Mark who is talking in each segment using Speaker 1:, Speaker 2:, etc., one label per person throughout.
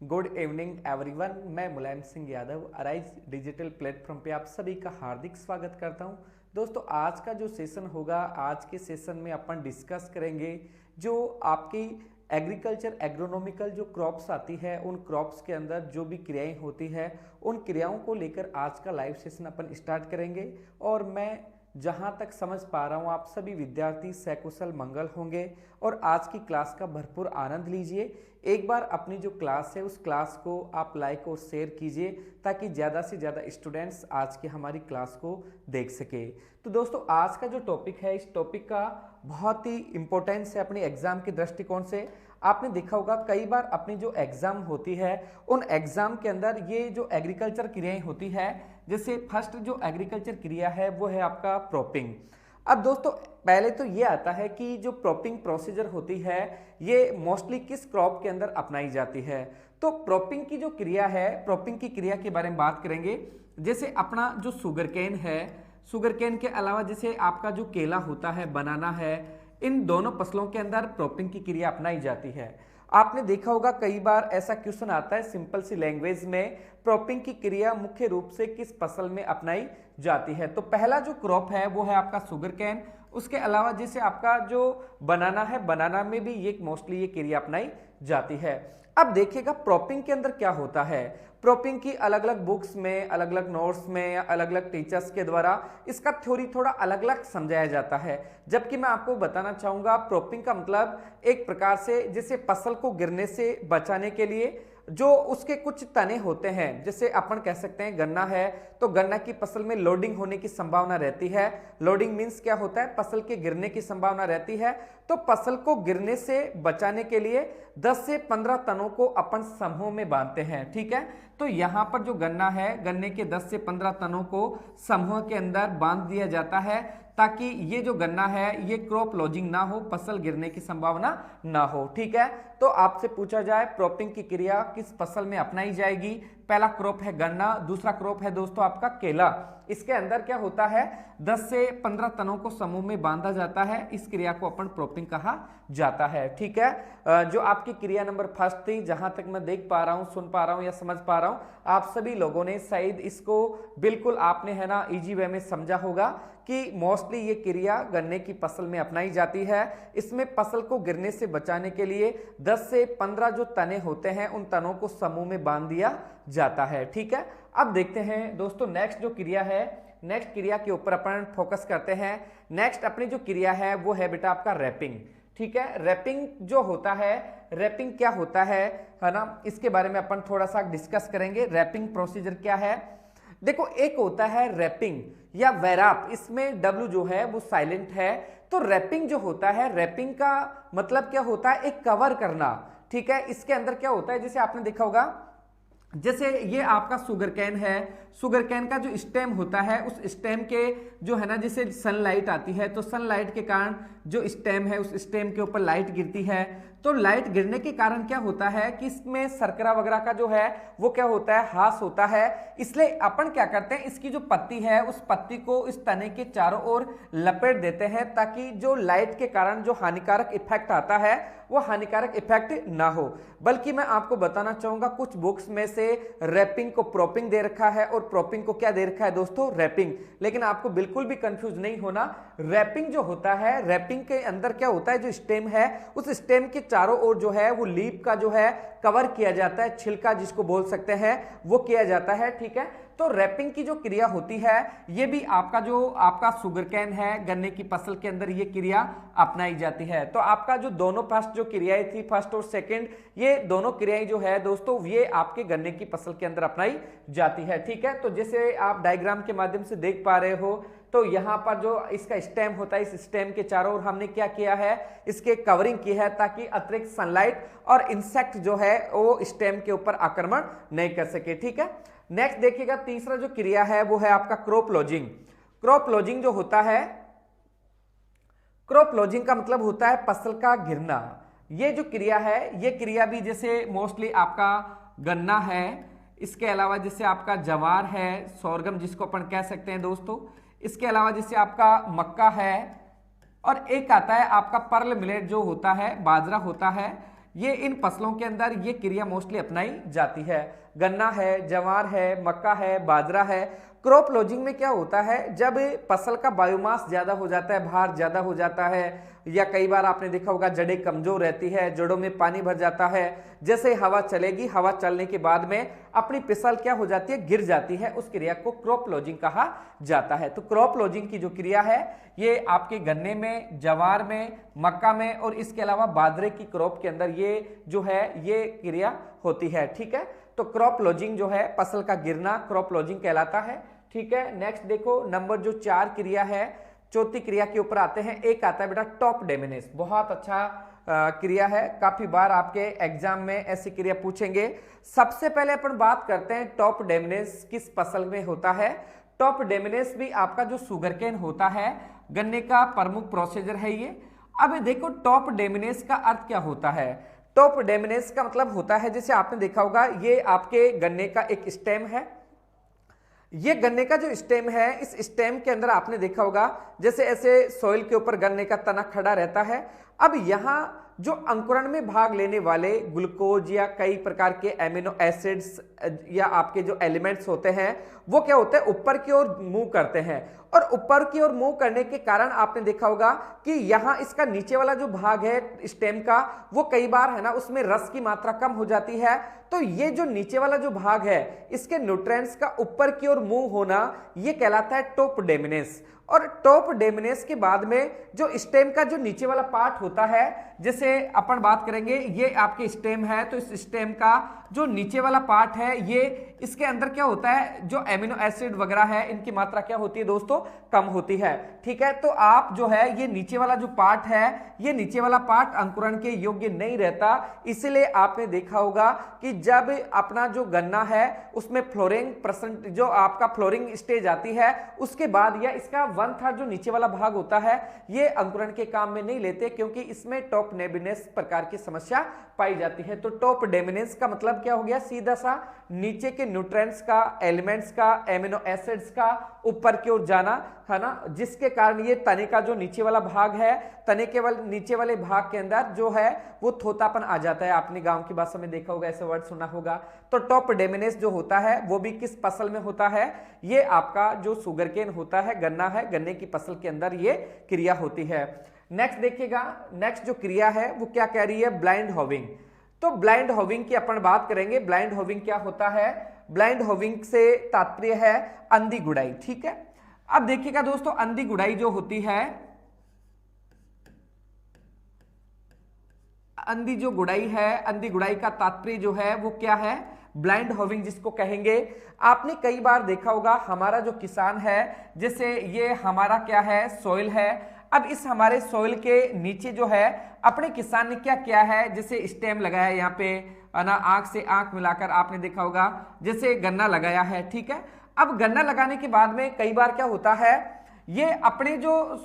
Speaker 1: Good evening everyone. मैं Mulayam Singh Yadav arise digital platform पे आप सभी का हार्दिक स्वागत करता हूं। दोस्तों, आज का जो सेशन होगा, आज के सेशन में अपन डिस्कस करेंगे जो आपकी एग्रीकल्चर एग्रोनॉमिकल जो क्रॉप्स आती है, उन क्रॉप्स के अंदर जो भी क्रियाएं होती है, उन क्रियाओं को लेकर आज का लाइव सेशन अपन स्टार्ट करेंगे। और मैं जहां तक समझ पा रहा हूं, आप सभी विद्यार्थी सकुशल मंगल होंगे और आज की क्लास का भरपूर आनंद लीजिए। एक बार अपनी जो क्लास है उस क्लास को आप लाइक और शेयर कीजिए ताकि ज़्यादा से ज़्यादा स्टूडेंट्स आज की हमारी क्लास को देख सके। तो दोस्तों, आज का जो टॉपिक है, इस टॉपिक का बहुत ही इंपॉर्टेंस है अपने एग्जाम के दृष्टिकोण से। आपने देखा होगा कई बार अपनी जो एग्जाम होती है, उन एग्जाम के अंदर ये जो एग्रीकल्चर क्रियाएं होती है, जैसे फर्स्ट जो एग्रीकल्चर क्रिया है वो है आपका क्रॉपिंग। अब दोस्तों, पहले तो ये आता है कि जो क्रॉपिंग प्रोसीजर होती है ये मोस्टली किस क्रॉप के अंदर अपनाई जाती है। तो क्रॉपिंग की जो क्रिया है, क्रॉपिंग की क्रिया के बारे में बात करेंगे। जैसे अपना जो शुगर केन है, शुगर केन के अलावा जैसे आपका जो केला होता है, बनाना है, इन दोनों फसलों के अंदर क्रॉपिंग की क्रिया अपनाई जाती है। आपने देखा होगा कई बार ऐसा क्वेश्चन आता है सिंपल सी लैंग्वेज में, क्रॉपिंग की क्रिया मुख्य रूप से किस फसल में अपनाई जाती है। तो पहला जो क्रॉप है वो है आपका शुगर केन। उसके अलावा जैसे आपका जो बनाना है, बनाना में भी ये मोस्टली ये क्रिया अपनाई जाती है। अब देखिएगा क्रॉपिंग के अंदर क्या होता है। क्रॉपिंग की अलग अलग बुक्स में, अलग अलग नोट्स में, अलग अलग टीचर्स के द्वारा इसका थ्योरी थोड़ा अलग अलग समझाया जाता है। जबकि मैं आपको बताना चाहूंगा क्रॉपिंग का मतलब एक प्रकार से जैसे फसल को गिरने से बचाने के लिए जो उसके कुछ तने होते हैं, जैसे अपन कह सकते हैं गन्ना है तो गन्ना की फसल में लोडिंग होने की संभावना रहती है। लोडिंग मींस क्या होता है, फसल के गिरने की संभावना रहती है। तो फसल को गिरने से बचाने के लिए 10 से 15 तनों को अपन समूह में बांधते हैं। ठीक है, तो यहां पर जो गन्ना है, गन्ने के 10 से 15 तनों को समूह के अंदर बांध दिया जाता है ताकि ये जो गन्ना है ये क्रॉप लॉजिंग ना हो, फसल गिरने की संभावना ना हो। ठीक है, तो आपसे पूछा जाए क्रॉपिंग की क्रिया किस फसल में अपनाई जाएगी। पहला क्रॉप है गन्ना, दूसरा क्रॉप है दोस्तों आपका केला। इसके अंदर क्या होता है, 10 से 15 तनों को समूह में बांधा जाता है। इस क्रिया को अपन क्रॉपिंग कहा जाता है। ठीक है, जो आपकी क्रिया नंबर फर्स्ट थी, जहां तक मैं देख पा रहा हूं, सुन पा रहा हूं या समझ पा रहा हूं, आप सभी लोगों ने शायद इसको बिल्कुल आपने है ना इजी वे में समझा होगा कि मोस्टली ये क्रिया गन्ने की फसल में अपनाई जाती है। इसमें फसल को गिरने से बचाने के लिए 10 से 15 जो तने होते हैं उन तनों को समूह में बांध दिया जाता है। ठीक है, अब देखते हैं दोस्तों नेक्स्ट जो क्रिया है, नेक्स्ट क्रिया के ऊपर अपन फोकस करते हैं। नेक्स्ट अपनी जो क्रिया है वो है बेटा आपका रैपिंग। ठीक है, रैपिंग जो होता है, रैपिंग क्या होता है ना, इसके बारे में अपन थोड़ा सा डिस्कस करेंगे। रैपिंग प्रोसीजर क्या है, देखो एक होता है रैपिंग या वैराप, इसमें डब्ल्यू जो है वो साइलेंट है। तो रैपिंग जो होता है, रैपिंग का मतलब क्या होता है, एक कवर करना। ठीक है, इसके अंदर क्या होता है, जैसे आपने देखा होगा, जैसे ये आपका शुगर कैन है, शुगर कैन का जो स्टेम होता है उस स्टेम के जो है ना, जैसे सनलाइट आती है तो सनलाइट के कारण जो स्टेम है उस स्टेम के ऊपर लाइट गिरती है। तो लाइट गिरने के कारण क्या होता है कि इसमें शर्करा वगैरह का जो है वो क्या होता है, ह्रास होता है। इसलिए अपन क्या करते हैं, इसकी जो पत्ती है उस पत्ती को इस तने के चारों ओर लपेट देते हैं ताकि जो लाइट के कारण जो हानिकारक इफेक्ट आता है वो हानिकारक इफेक्ट ना हो। बल्कि मैं आपको बताना चाहूंगा कुछ बुक्स में से रैपिंग को प्रोपिंग दे रखा है और प्रोपिंग को क्या दे रखा है दोस्तों, रैपिंग। लेकिन आपको बिल्कुल भी कंफ्यूज नहीं होना। रैपिंग जो होता है, रैपिंग के अंदर क्या होता है, जो स्टेम है उस स्टेम के चारों ओर जो है वो लीफ का जो है कवर किया जाता है, छिलका जिसको बोल सकते हैं वो किया जाता है। ठीक है, तो रैपिंग की जो क्रिया होती है ये भी आपका जो आपका शुगर कैन है, गन्ने की फसल के अंदर ये क्रिया अपनाई जाती है। तो आपका जो दोनों फर्स्ट जो क्रियाएं थी, फर्स्ट और सेकंड, ये दोनों क्रियाएं जो है दोस्तों ये आपके गन्ने की फसल के अंदर अपनाई जाती है। ठीक है, तो जैसे आप डायग्राम के माध्यम से देख पा रहे हो, तो यहाँ पर जो इसका स्टेम होता है, इस स्टेम के चारों ओर हमने क्या किया है, इसके कवरिंग की है ताकि अतिरिक्त सनलाइट और इंसेक्ट जो है वो स्टेम के ऊपर आक्रमण नहीं कर सके। ठीक है, नेक्स्ट देखिएगा, तीसरा जो क्रिया है वो है आपका क्रॉप लॉजिंग। क्रॉप लॉजिंग जो होता है, क्रॉप लॉजिंग का मतलब होता है फसल का गिरना। ये जो क्रिया है, ये क्रिया भी जैसे मोस्टली आपका गन्ना है, इसके अलावा जैसे आपका जवार है, सोरगम जिसको अपन कह सकते हैं दोस्तों, इसके अलावा जैसे आपका मक्का है, और एक आता है आपका पर्ल मिलेट जो होता है, बाजरा होता है। ये इन फसलों के अंदर ये क्रिया मोस्टली अपनाई जाती है। गन्ना है, जवार है, मक्का है, बाजरा है। क्रॉप लॉजिंग में क्या होता है, जब फसल का बायोमास ज्यादा हो जाता है, भार ज्यादा हो जाता है, या कई बार आपने देखा होगा जड़ें कमजोर रहती है, जड़ों में पानी भर जाता है, जैसे हवा चलेगी, हवा चलने के बाद में अपनी फिसल क्या हो जाती है, गिर जाती है, उस क्रिया को क्रॉप लॉजिंग कहा जाता है। तो क्रॉप लॉजिंग की जो क्रिया है ये आपके गन्ने में, जवार में, मक्का में और इसके अलावा बाजरे की क्रॉप के अंदर ये जो है ये क्रिया होती है। ठीक है, तो क्रॉप लॉजिंग जो है फसल का गिरना क्रॉप लॉजिंग कहलाता है। ठीक है, नेक्स्ट देखो नंबर जो 4 क्रिया है, चौथी क्रिया के ऊपर आते हैं। एक आता है बेटा टॉप डेमिनेस, बहुत अच्छा क्रिया है, काफी बार आपके एग्जाम में ऐसी क्रिया पूछेंगे। सबसे पहले अपन बात करते हैं टॉप डेमिनेस किस फसल में होता है। टॉप डेमिनेस भी आपका जो सुगरकेन होता है, गन्ने का प्रमुख प्रोसीजर है ये। अब देखो टॉप डेमिनेस का अर्थ क्या होता है। टॉप डेमिनेस का मतलब होता है, जैसे आपने देखा होगा ये आपके गन्ने का एक स्टेम है, ये गन्ने का जो स्टेम है, इस स्टेम के अंदर आपने देखा होगा जैसे ऐसे सॉइल के ऊपर गन्ने का तना खड़ा रहता है। अब यहां जो अंकुरण में भाग लेने वाले ग्लूकोज या कई प्रकार के एमिनो एसिड्स या आपके जो एलिमेंट्स होते हैं वो क्या होते हैं, ऊपर की ओर मूव करते हैं, और ऊपर की ओर मूव करने के कारण आपने देखा होगा कि यहां इसका नीचे वाला जो भाग है स्टेम का, वो कई बार है ना उसमें रस की मात्रा कम हो जाती है। तो ये जो नीचे वाला जो भाग है इसके न्यूट्रिएंट्स का ऊपर की ओर मूव होना ये कहलाता है टॉप डेमिनेस। और टॉप डेमिनेस के बाद में जो स्टेम का जो नीचे वाला पार्ट होता है, जैसे अपन बात करेंगे ये आपके स्टेम है, तो इस स्टेम का जो नीचे वाला पार्ट है ये इसके अंदर क्या होता है, जो एमिनो एसिड वगैरह है इनकी मात्रा क्या होती है दोस्तों, कम होती है। ठीक है, तो आप जो है ये नीचे वाला जो पार्ट है, ये नीचे वाला पार्ट अंकुरण के योग्य नहीं रहता। इसलिए आपने देखा होगा कि जब अपना जो गन्ना है उसमें फ्लोरिंग परसेंट जो आपका फ्लोरिंग स्टेज आती है, उसके बाद या इसका 1/3 जो नीचे वाला भाग होता है ये अंकुरण के काम में नहीं लेते, क्योंकि इसमें टॉप डेमिनेस प्रकार की समस्या पाई जाती है। तो टॉप डेमिनेस का मतलब क्या हो गया, सीधा सा नीचे के न्यूट्रिएंट्स का, एलिमेंट्स का, एमिनो एसिड्स का ऊपर की ओर जाना, है ना, जिसके कारण ये तने का जो नीचे वाला भाग है, तने के नीचे वाले भाग के अंदर जो है वो थोतापन आ जाता है। आपने गांव की भाषा में देखा होगा, ऐसे वर्ड सुना होगा। तो टॉप डेमिनेस जो होता है वो भी किस फसल में होता है, ये आपका जो सुगरकेन होता है, गन्ना है, गन्ने की फसल के अंदर ये क्रिया होती है। नेक्स्ट देखिएगा, नेक्स्ट जो क्रिया है वो क्या कह रही है, ब्लाइंड होविंग। तो ब्लाइंड होविंग की अपन बात करेंगे। ब्लाइंड होविंग क्या होता है, ब्लाइंड होविंग से तात्पर्य है अंधी गुड़ाई। ठीक है, अब देखिएगा दोस्तों, अंधी गुड़ाई जो होती है, अंधी जो गुड़ाई है, अंधी गुड़ाई का तात्पर्य जो है वो क्या है, ब्लाइंड होविंग जिसको कहेंगे। आपने कई बार देखा होगा हमारा जो किसान है, जैसे ये हमारा क्या है, सॉइल है। अब इस हमारे सॉइल के नीचे जो है अपने किसान ने क्या किया है, जैसे स्टेम लगाया है यहाँ पे ना, आंख से आंख मिलाकर आपने देखा होगा जैसे गन्ना लगाया है। ठीक है, अब गन्ना लगाने के बाद में कई बार क्या होता है, ये अपने जो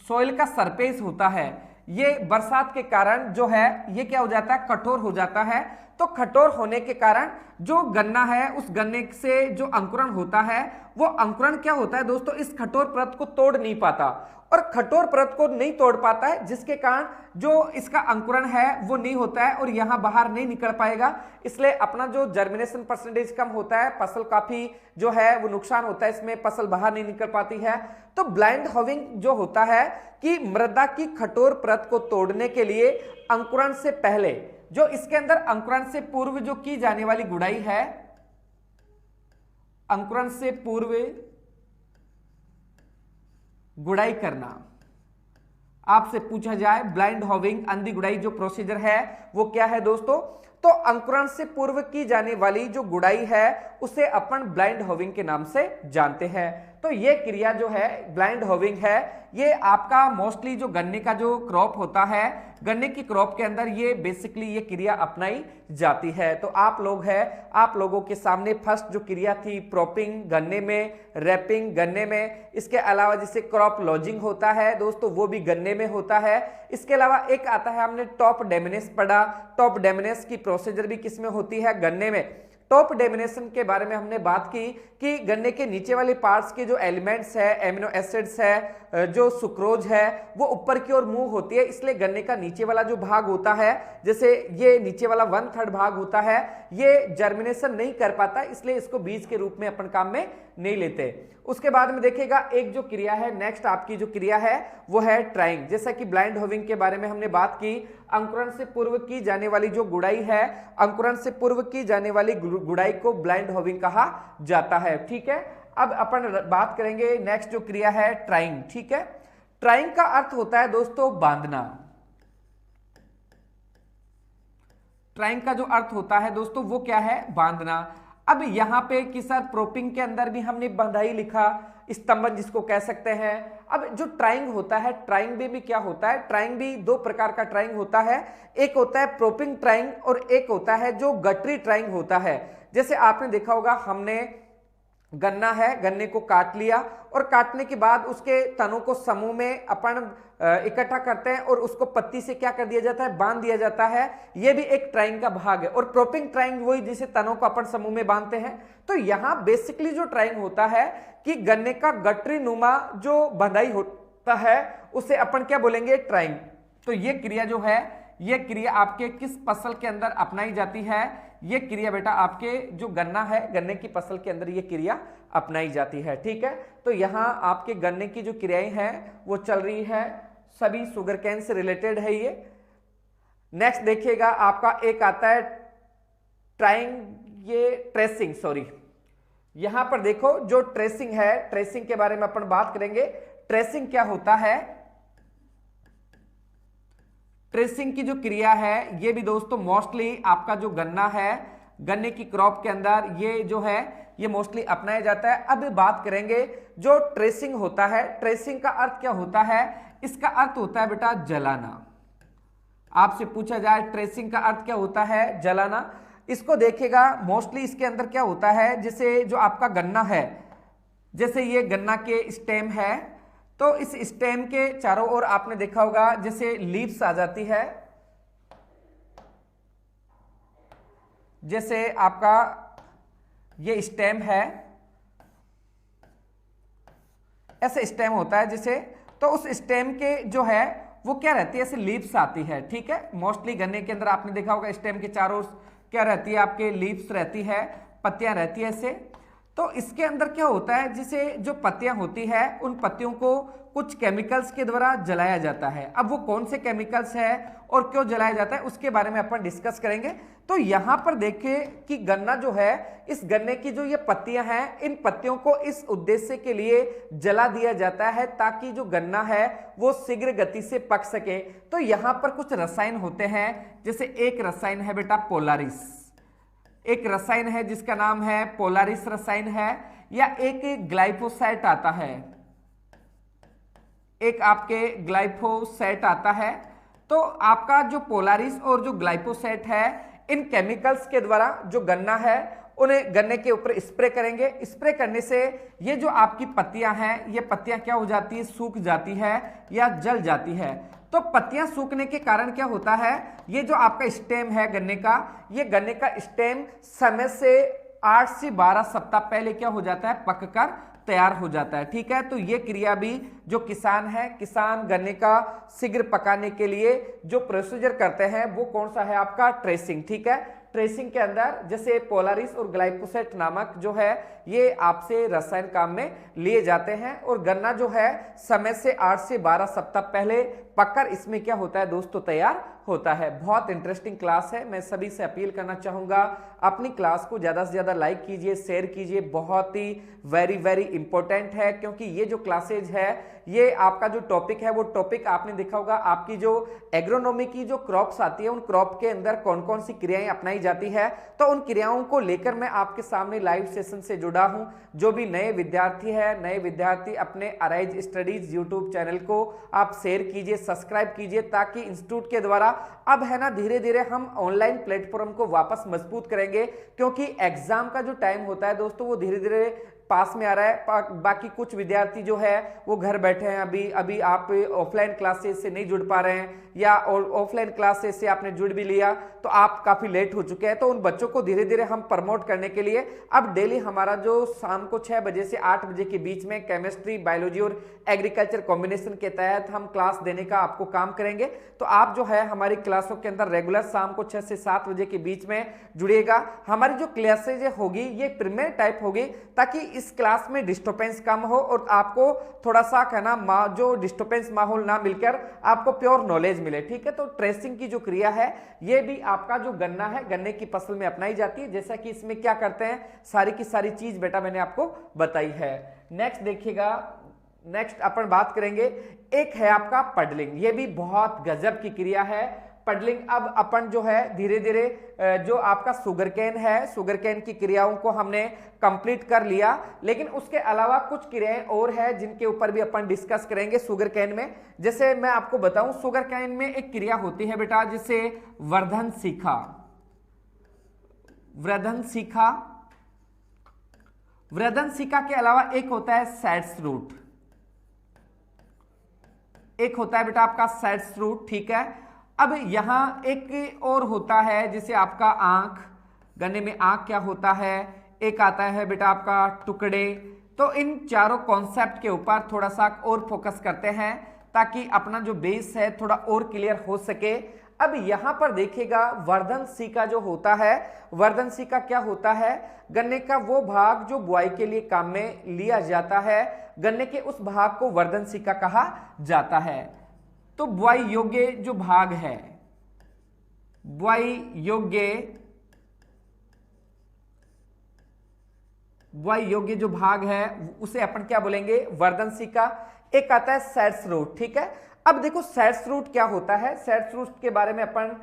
Speaker 1: सॉइल का सरफेस होता है ये बरसात के कारण जो है ये क्या हो जाता है, कठोर हो जाता है। तो कठोर होने के कारण जो गन्ना है उस गन्ने से जो अंकुरण होता है वो अंकुरण क्या होता है दोस्तों, इस कठोर परत को तोड़ नहीं पाता, और कठोर परत को नहीं तोड़ पाता है, जिसके कारण जो इसका अंकुरण है वो नहीं होता है और यहां बाहर नहीं निकल पाएगा। इसलिए अपना जो जर्मिनेशन परसेंटेज कम होता है, फसल काफी जो है वो नुकसान होता है, इसमें फसल बाहर नहीं निकल पाती है। तो ब्लाइंड होविंग जो होता है कि मृदा की कठोर परत को तोड़ने के लिए अंकुरण से पहले, जो इसके अंदर अंकुरण से पूर्व जो की जाने वाली गुड़ाई है, अंकुरण से पूर्व गुड़ाई करना, आपसे पूछा जाए ब्लाइंड होविंग अंधी गुड़ाई जो प्रोसीजर है वो क्या है दोस्तों, तो अंकुरण से पूर्व की जाने वाली जो गुड़ाई है उसे अपन ब्लाइंड होविंग के नाम से जानते हैं। तो ये क्रिया जो है ब्लाइंड होविंग है, ये आपका मोस्टली जो गन्ने का जो क्रॉप होता है, गन्ने की क्रॉप के अंदर ये बेसिकली ये क्रिया अपनाई जाती है। तो आप लोग है, आप लोगों के सामने फर्स्ट जो क्रिया थी प्रॉपिंग गन्ने में, रैपिंग गन्ने में, इसके अलावा जिसे क्रॉप लॉजिंग होता है दोस्तों वो भी गन्ने में होता है। इसके अलावा एक आता है, हमने टॉप डेमिनेस पढ़ा, टॉप डेमिनेस की प्रोसीजर भी किसमें होती है, गन्ने में। टॉप डोमिनेशन के बारे में हमने बात की कि गन्ने के नीचे वाले पार्ट्स के जो एलिमेंट्स है, एमिनो एसिड्स है, जो सुक्रोज है, वो ऊपर की ओर मूव होती है, इसलिए गन्ने का नीचे वाला जो भाग होता है, जैसे ये नीचे वाला 1/3 भाग होता है, ये जर्मिनेशन नहीं कर पाता, इसलिए इसको बीज के रूप में अपन काम में नहीं लेते। उसके बाद में देखिएगा एक जो क्रिया है, नेक्स्ट आपकी जो क्रिया है वो है ट्राइंग। जैसा कि ब्लाइंड होविंग के बारे में हमने बात की, अंकुरण से पूर्व की जाने वाली जो गुड़ाई है, अंकुरण से पूर्व की जाने वाली गुड़ाई को ब्लाइंड होविंग कहा जाता है। ठीक है, अब अपन बात करेंगे नेक्स्ट जो क्रिया है ट्राइंग। ठीक है, ट्राइंग का अर्थ होता है दोस्तों बांधना। ट्राइंग का जो अर्थ होता है दोस्तों वो क्या है, बांधना। अब यहां पे कि सर प्रोपिंग के अंदर भी हमने बंधाई लिखा, स्तंभन जिसको कह सकते हैं। अब जो ट्राइंग होता है, ट्राइंग भी क्या होता है, ट्राइंग भी दो प्रकार का ट्राइंग होता है, एक होता है प्रोपिंग ट्राइंग और एक होता है जो गटरी ट्राइंग होता है। जैसे आपने देखा होगा, हमने गन्ना है, गन्ने को काट लिया और काटने के बाद उसके तनों को समूह में अपन इकट्ठा करते हैं और उसको पत्ती से क्या कर दिया जाता है, बांध दिया जाता है। यह भी एक ट्राइंग का भाग है। और प्रोपिंग ट्राइंग वही जिसे तनों को अपन समूह में बांधते हैं। तो यहां बेसिकली जो ट्राइंग होता है कि गन्ने का गटरी नुमा जो बंधाई होता है उसे अपन क्या बोलेंगे, ट्राइंग। तो यह क्रिया जो है, यह क्रिया आपके किस फसल के अंदर अपनाई जाती है, ये क्रिया बेटा आपके जो गन्ना है, गन्ने की फसल के अंदर ये क्रिया अपनाई जाती है। ठीक है, तो यहां आपके गन्ने की जो क्रियाएं हैं वो चल रही है, सभी शुगर कैन से रिलेटेड है ये। नेक्स्ट देखिएगा आपका एक आता है ट्राइंग, ये ट्रेसिंग, सॉरी यहां पर देखो जो ट्रेसिंग है, ट्रेसिंग के बारे में अपन बात करेंगे। ट्रेसिंग क्या होता है, ट्रेसिंग की जो क्रिया है ये भी दोस्तों मोस्टली आपका जो गन्ना है, गन्ने की क्रॉप के अंदर ये जो है ये मोस्टली अपनाया जाता है। अब बात करेंगे जो ट्रेसिंग होता है, ट्रेसिंग का अर्थ क्या होता है, इसका अर्थ होता है बेटा जलाना। आपसे पूछा जाए ट्रेसिंग का अर्थ क्या होता है, जलाना। इसको देखेगा मोस्टली इसके अंदर क्या होता है, जैसे जो आपका गन्ना है, जैसे ये गन्ना के स्टेम है, तो इस स्टेम के चारों ओर आपने देखा होगा जैसे लीव्स आ जाती है, जैसे आपका ये स्टेम है, ऐसे स्टेम होता है जैसे, तो उस स्टेम के जो है वो क्या रहती है, ऐसे लीव्स आती है। ठीक है, मोस्टली गन्ने के अंदर आपने देखा होगा स्टेम के चारों ओर क्या रहती है, आपके लीव्स रहती है, पत्तियां रहती है ऐसे। तो इसके अंदर क्या होता है, जिसे जो पत्तियां होती है उन पत्तियों को कुछ केमिकल्स के द्वारा जलाया जाता है। अब वो कौन से केमिकल्स है और क्यों जलाया जाता है उसके बारे में अपन डिस्कस करेंगे। तो यहां पर देखिए कि गन्ना जो है, इस गन्ने की जो ये पत्तियां हैं, इन पत्तियों को इस उद्देश्य के लिए जला दिया जाता है ताकि जो गन्ना है वो शीघ्र गति से पक सके। तो यहां पर कुछ रसायन होते हैं, जैसे एक रसायन है बेटा पोलारिस, एक रसायन है जिसका नाम है पोलारिस रसायन है, या एक ग्लाइफोसेट आता है, एक आपके ग्लाइफोसेट आता है। तो आपका जो पोलारिस और जो ग्लाइफोसेट है, इन केमिकल्स के द्वारा जो गन्ना है उन्हें गन्ने के ऊपर स्प्रे करेंगे। स्प्रे करने से ये जो आपकी पत्तियां हैं, ये पत्तियां क्या हो जाती है, सूख जाती है या जल जाती है। तो पत्तियां सूखने के कारण क्या होता है, ये जो आपका स्टेम है गन्ने का, ये गन्ने का स्टेम समय से 8 से 12 सप्ताह पहले क्या हो जाता है, पककर तैयार हो जाता है। ठीक है, तो ये क्रिया भी जो किसान है, किसान गन्ने का शीघ्र पकाने के लिए जो प्रोसीजर करते हैं वो कौन सा है, आपका ट्रेसिंग। ठीक है, ट्रेसिंग के अंदर जैसे पोलारिस और ग्लाइफोसेट नामक जो है ये आपसे रसायन काम में लिए जाते हैं, और गन्ना जो है समय से 8 से 12 सप्ताह पहले पककर इसमें क्या होता है दोस्तों, तैयार होता है। बहुत इंटरेस्टिंग क्लास है, मैं सभी से अपील करना चाहूंगा अपनी क्लास को ज्यादा से ज्यादा लाइक कीजिए, शेयर कीजिए। बहुत ही वेरी इंपॉर्टेंट है, क्योंकि ये जो क्लासेज है, ये आपका जो टॉपिक है वो टॉपिक आपने देखा होगा, आपकी जो एग्रोनॉमी की जो क्रॉप्स आती है उन क्रॉप के अंदर कौन कौन सी क्रियाएं अपनाई जाती है, तो उन क्रियाओं को लेकर मैं आपके सामने लाइव सेशन से जुड़ा हूं। जो भी नए विद्यार्थी है, नए विद्यार्थी अपने अराइज स्टडीज यूट्यूब चैनल को आप शेयर कीजिए, सब्सक्राइब कीजिए, ताकि इंस्टीट्यूट के द्वारा अब है ना धीरे धीरे हम ऑनलाइन प्लेटफॉर्म को वापस मजबूत करेंगे, क्योंकि एग्जाम का जो टाइम होता है दोस्तों वो धीरे धीरे पास में आ रहा है, बाकी कुछ विद्यार्थी जो है वो घर बैठे हैं, अभी अभी आप ऑफलाइन क्लासेस से नहीं जुड़ पा रहे हैं या ऑफलाइन क्लासेस से आपने जुड़ भी लिया तो आप काफी लेट हो चुके हैं। तो उन बच्चों को धीरे धीरे हम प्रमोट करने के लिए अब डेली हमारा जो शाम को 6 बजे से 8 बजे के बीच में केमिस्ट्री, बायोलॉजी और एग्रीकल्चर कॉम्बिनेशन के तहत हम क्लास देने का आपको काम करेंगे। तो आप जो है हमारी क्लासों के अंदर रेगुलर शाम को 6 से 7 बजे के बीच में जुड़िएगा। हमारी जो क्लासेज होगी ये प्रीमियर टाइप होगी ताकि इस क्लास में डिस्टर्बेंस कम हो और आपको थोड़ा सा कहना जो डिस्टर्बेंस माहौल ना मिलकर आपको प्योर नॉलेज मिले, ठीक है। तो ट्रेसिंग की जो क्रिया है ये भी आपका जो गन्ना है, गन्ने की फसल में अपनाई जाती है। जैसा कि इसमें क्या करते हैं, सारी की सारी चीज बेटा मैंने आपको बताई है। नेक्स्ट देखिएगा, नेक्स्ट अपन बात करेंगे, एक है आपका पडलिंग। ये भी बहुत गजब की क्रिया है पडलिंग। अब अपन जो है धीरे धीरे जो आपका शुगर कैन है, शुगर कैन की क्रियाओं को हमने कंप्लीट कर लिया, लेकिन उसके अलावा कुछ क्रियाएं और है जिनके ऊपर भी अपन डिस्कस करेंगे शुगर कैन में। जैसे मैं आपको बताऊं, शुगर कैन में एक क्रिया होती है बेटा जिसे वर्धन शिखा, वर्धन शिखा, वर्धन शिखा के अलावा एक होता है सेड्स रूट, एक होता है बेटा आपका सेड्स रूट, ठीक है। अब यहां एक और होता है जिसे आपका आंख, गन्ने में आंख क्या होता है, एक आता है बेटा आपका टुकड़े। तो इन चारों कॉन्सेप्ट के ऊपर थोड़ा सा और फोकस करते हैं ताकि अपना जो बेस है थोड़ा और क्लियर हो सके। अब यहां पर देखिएगा वर्धन शिखा जो होता है, वर्धन शिखा क्या होता है, गन्ने का वो भाग जो बुआई के लिए काम में लिया जाता है, गन्ने के उस भाग को वर्धन शिखा कहा जाता है। तो बुआई योग्य जो भाग है, बुआई योग्य, बुआई योग्य जो भाग है उसे अपन क्या बोलेंगे, वर्धन शिखा। एक आता है सेड्स रूट, ठीक है। अब देखो सेड्स रूट क्या होता है, सेड्स रूट के बारे में अपन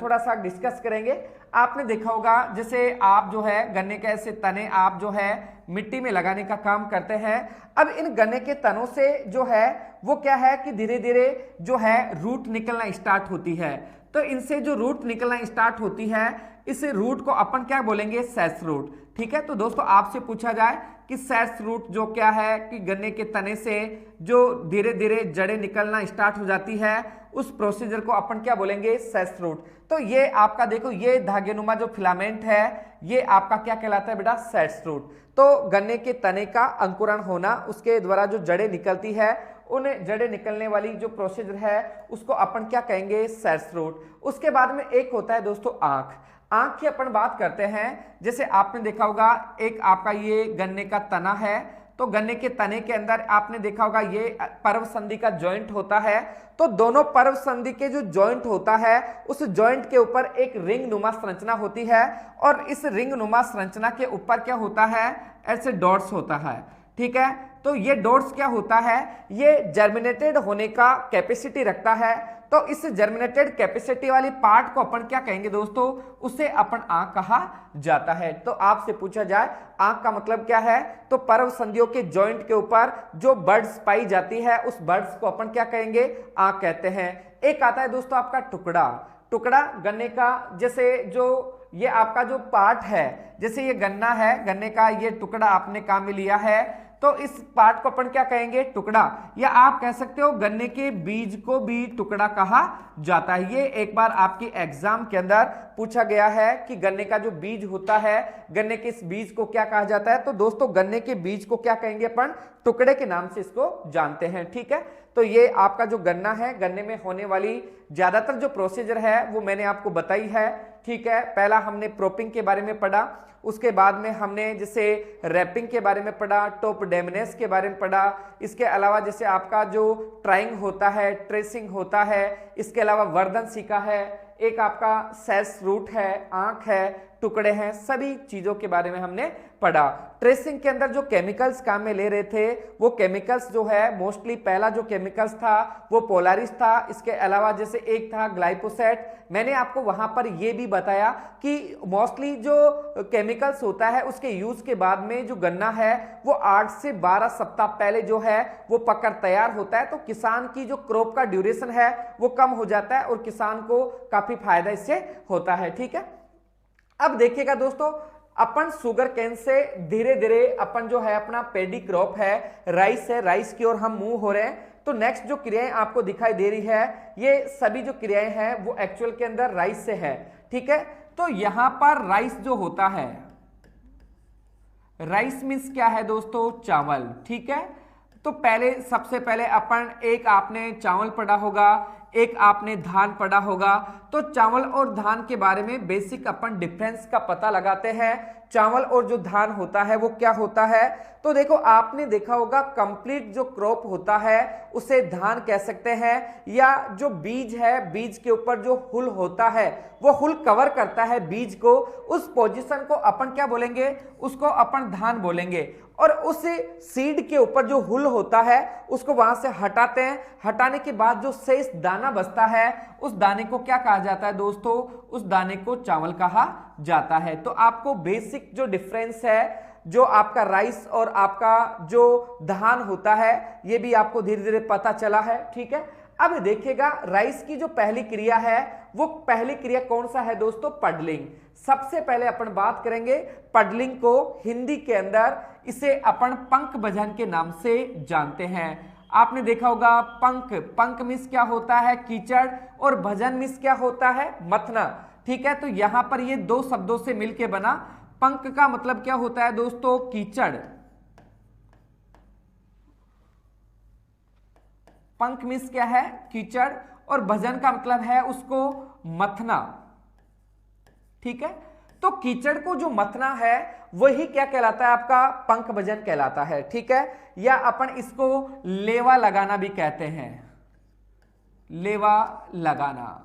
Speaker 1: थोड़ा सा डिस्कस करेंगे। आपने देखा होगा जैसे आप जो है गन्ने के ऐसे तने आप जो है मिट्टी में लगाने का काम करते हैं। अब इन गन्ने के तनों से जो है वो क्या है कि धीरे धीरे जो है रूट निकलना स्टार्ट होती है। तो इनसे जो रूट निकलना स्टार्ट होती है, इस रूट को अपन क्या बोलेंगे, सेड्स रूट, ठीक है। तो दोस्तों आपसे पूछा जाए कि सेड्स रूट जो क्या है कि गन्ने के तने से जो धीरे धीरे जड़ें निकलना स्टार्ट हो जाती है, उस प्रोसीजर को अपन क्या बोलेंगे, सेड्स रूट। तो ये आपका देखो ये धागेनुमा जो फिलामेंट है ये आपका क्या कहलाता है बेटा, सेड्स रूट। तो गन्ने के तने का अंकुरण होना, उसके द्वारा जो जड़ें निकलती है, उन जड़ें निकलने वाली जो प्रोसीजर है उसको अपन क्या कहेंगे, सेड्स रूट। उसके बाद में एक होता है दोस्तों आंख। आंख की अपन बात करते हैं, जैसे आपने देखा होगा एक आपका ये गन्ने का तना है, तो गन्ने के तने के अंदर आपने देखा होगा ये पर्व संधि का जॉइंट होता है। तो दोनों पर्व संधि के जो जॉइंट होता है उस जॉइंट के ऊपर एक रिंग नुमा संरचना होती है, और इस रिंग नुमा संरचना के ऊपर क्या होता है, ऐसे डॉट्स होता है, ठीक है। तो ये डॉट्स क्या होता है, ये जर्मिनेटेड होने का कैपेसिटी रखता है। तो इस जर्मिनेटेड कैपेसिटी वाली पार्ट को अपन क्या कहेंगे दोस्तों, उसे अपन आंख कहा जाता है। तो आपसे पूछा जाए आंख का मतलब क्या है, तो पर्व संधियों के जॉइंट के ऊपर जो बर्ड्स पाई जाती है उस बर्ड्स को अपन क्या कहेंगे, आंख कहते हैं। एक आता है दोस्तों आपका टुकड़ा। टुकड़ा गन्ने का, जैसे जो ये आपका जो पार्ट है, जैसे ये गन्ना है, गन्ने का ये टुकड़ा आपने काम में लिया है, तो इस पार्ट को अपन क्या कहेंगे, टुकड़ा। या आप कह सकते हो गन्ने के बीज को भी टुकड़ा कहा जाता है। ये एक बार आपकी एग्जाम के अंदर पूछा गया है कि गन्ने का जो बीज होता है, गन्ने के इस बीज को क्या कहा जाता है। तो दोस्तों गन्ने के बीज को क्या कहेंगे अपन, टुकड़े के नाम से इसको जानते हैं, ठीक है। तो ये आपका जो गन्ना है, गन्ने में होने वाली ज्यादातर जो प्रोसीजर है वो मैंने आपको बताई है, ठीक है। पहला हमने प्रोपिंग के बारे में पढ़ा, उसके बाद में हमने जैसे रैपिंग के बारे में पढ़ा, टॉप डेमिनेस के बारे में पढ़ा। इसके अलावा जैसे आपका जो ट्राइंग होता है, ट्रेसिंग होता है, इसके अलावा वर्धन शिखा है, एक आपका सेड्स रूट है, आंख है, टुकड़े हैं, सभी चीजों के बारे में हमने पढ़ा। ट्रेसिंग के अंदर जो केमिकल्स काम में ले रहे थे वो केमिकल्स जो है मोस्टली पहला जो केमिकल्स था वो पोलारिस था। इसके अलावा जैसे एक था ग्लाइफोसेट। मैंने आपको वहां पर ये भी बताया कि मोस्टली जो केमिकल्स होता है उसके यूज के बाद में जो गन्ना है वो 8 से 12 सप्ताह पहले जो है वो पककर तैयार होता है। तो किसान की जो क्रॉप का ड्यूरेशन है वो कम हो जाता है और किसान को काफी फायदा इससे होता है, ठीक है। अब देखिएगा दोस्तों अपन शुगर केन से धीरे धीरे अपन जो है अपना पेडी क्रॉप है राइस की ओर हम मूव हो रहे हैं। तो नेक्स्ट जो क्रियाएं आपको दिखाई दे रही है, ये सभी जो क्रियाएं हैं वो एक्चुअल के अंदर राइस से है, ठीक है। तो यहां पर राइस जो होता है, राइस मीन्स क्या है दोस्तों, चावल, ठीक है। तो सबसे पहले अपन एक आपने चावल पढ़ा होगा, एक आपने धान पढ़ा होगा। तो चावल और धान के बारे में बेसिक अपन डिफरेंस का पता लगाते हैं। चावल और जो धान होता है वो क्या होता है, तो देखो आपने देखा होगा कंप्लीट जो क्रॉप होता है उसे धान कह सकते हैं, या जो बीज है बीज के ऊपर जो हुल होता है वो हुल कवर करता है बीज को, उस पोजीशन को अपन क्या बोलेंगे, उसको अपन धान बोलेंगे। और उस सीड के ऊपर जो हुल होता है उसको वहां से हटाते हैं, हटाने के बाद जो शेष दाना बचता है उस दाने को क्या कहा जाता है दोस्तों, उस दाने को चावल कहा जाता है। तो आपको बेसिक जो डिफरेंस है जो आपका राइस और आपका जो धान होता है ये भी आपको धीरे धीरे पता चला है, ठीक है। अब देखिएगा राइस की जो पहली क्रिया है वो पहली क्रिया कौन सा है दोस्तों, पडलिंग। सबसे पहले अपन बात करेंगे पडलिंग को, हिंदी के अंदर इसे अपन पंख भजन के नाम से जानते हैं। आपने देखा होगा पंख मीन्स क्या होता है, कीचड़, और भजन मीन्स क्या होता है, मथना, ठीक है। तो यहां पर ये दो शब्दों से मिलकर बना। पंख का मतलब क्या होता है दोस्तों, कीचड़, पंख मीन्स क्या है, कीचड़, और भजन का मतलब है उसको मथना, ठीक है। तो कीचड़ को जो मथना है वही क्या कहलाता है, आपका पंख भजन कहलाता है, ठीक है। या अपन इसको लेवा लगाना भी कहते हैं, लेवा लगाना।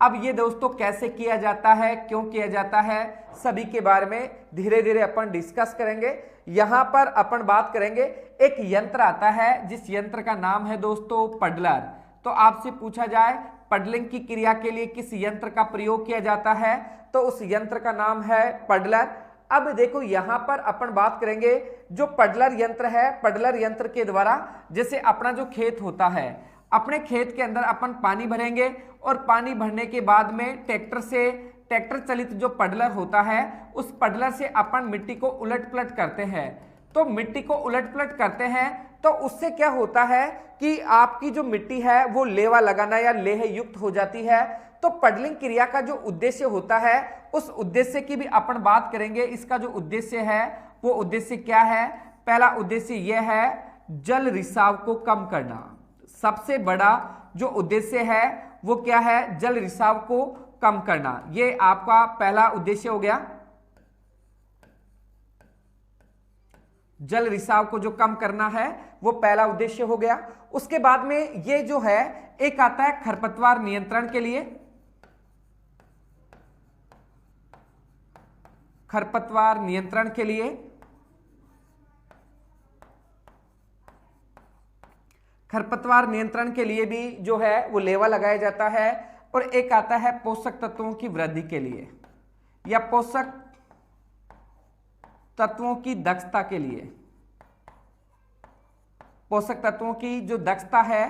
Speaker 1: अब ये दोस्तों कैसे किया जाता है, क्यों किया जाता है, सभी के बारे में धीरे धीरे अपन डिस्कस करेंगे। यहां पर अपन बात करेंगे, एक यंत्र आता है जिस यंत्र का नाम है दोस्तों पडलर। तो आपसे पूछा जाए पडलिंग की क्रिया के लिए किस यंत्र का प्रयोग किया जाता है, तो उस यंत्र का नाम है पडलर। अब देखो यहां पर अपन बात करेंगे जो पडलर यंत्र है, पडलर यंत्र के द्वारा जैसे अपना जो खेत होता है, अपने खेत के अंदर अपन पानी भरेंगे और पानी भरने के बाद में ट्रैक्टर चलित जो पडलर होता है उस पडलर से अपन मिट्टी को उलट पलट करते हैं। तो मिट्टी को उलट पलट करते हैं तो उससे क्या होता है कि आपकी जो मिट्टी है वो लेवा लगाना या लेह युक्त हो जाती है। तो पडलिंग क्रिया का जो उद्देश्य होता है उस उद्देश्य की भी अपन बात करेंगे। इसका जो उद्देश्य है वो उद्देश्य क्या है, पहला उद्देश्य यह है जल रिसाव को कम करना। सबसे बड़ा जो उद्देश्य है वो क्या है, जल रिसाव को कम करना, ये आपका पहला उद्देश्य हो गया। जल रिसाव को जो कम करना है वो पहला उद्देश्य हो गया। उसके बाद में ये जो है एक आता है खरपतवार नियंत्रण के लिए, खरपतवार नियंत्रण के लिए, खरपतवार नियंत्रण के लिए भी जो है वो लेवा लगाया जाता है। और एक आता है पोषक तत्वों की वृद्धि के लिए या पोषक तत्वों की दक्षता के लिए। पोषक तत्वों की जो दक्षता है,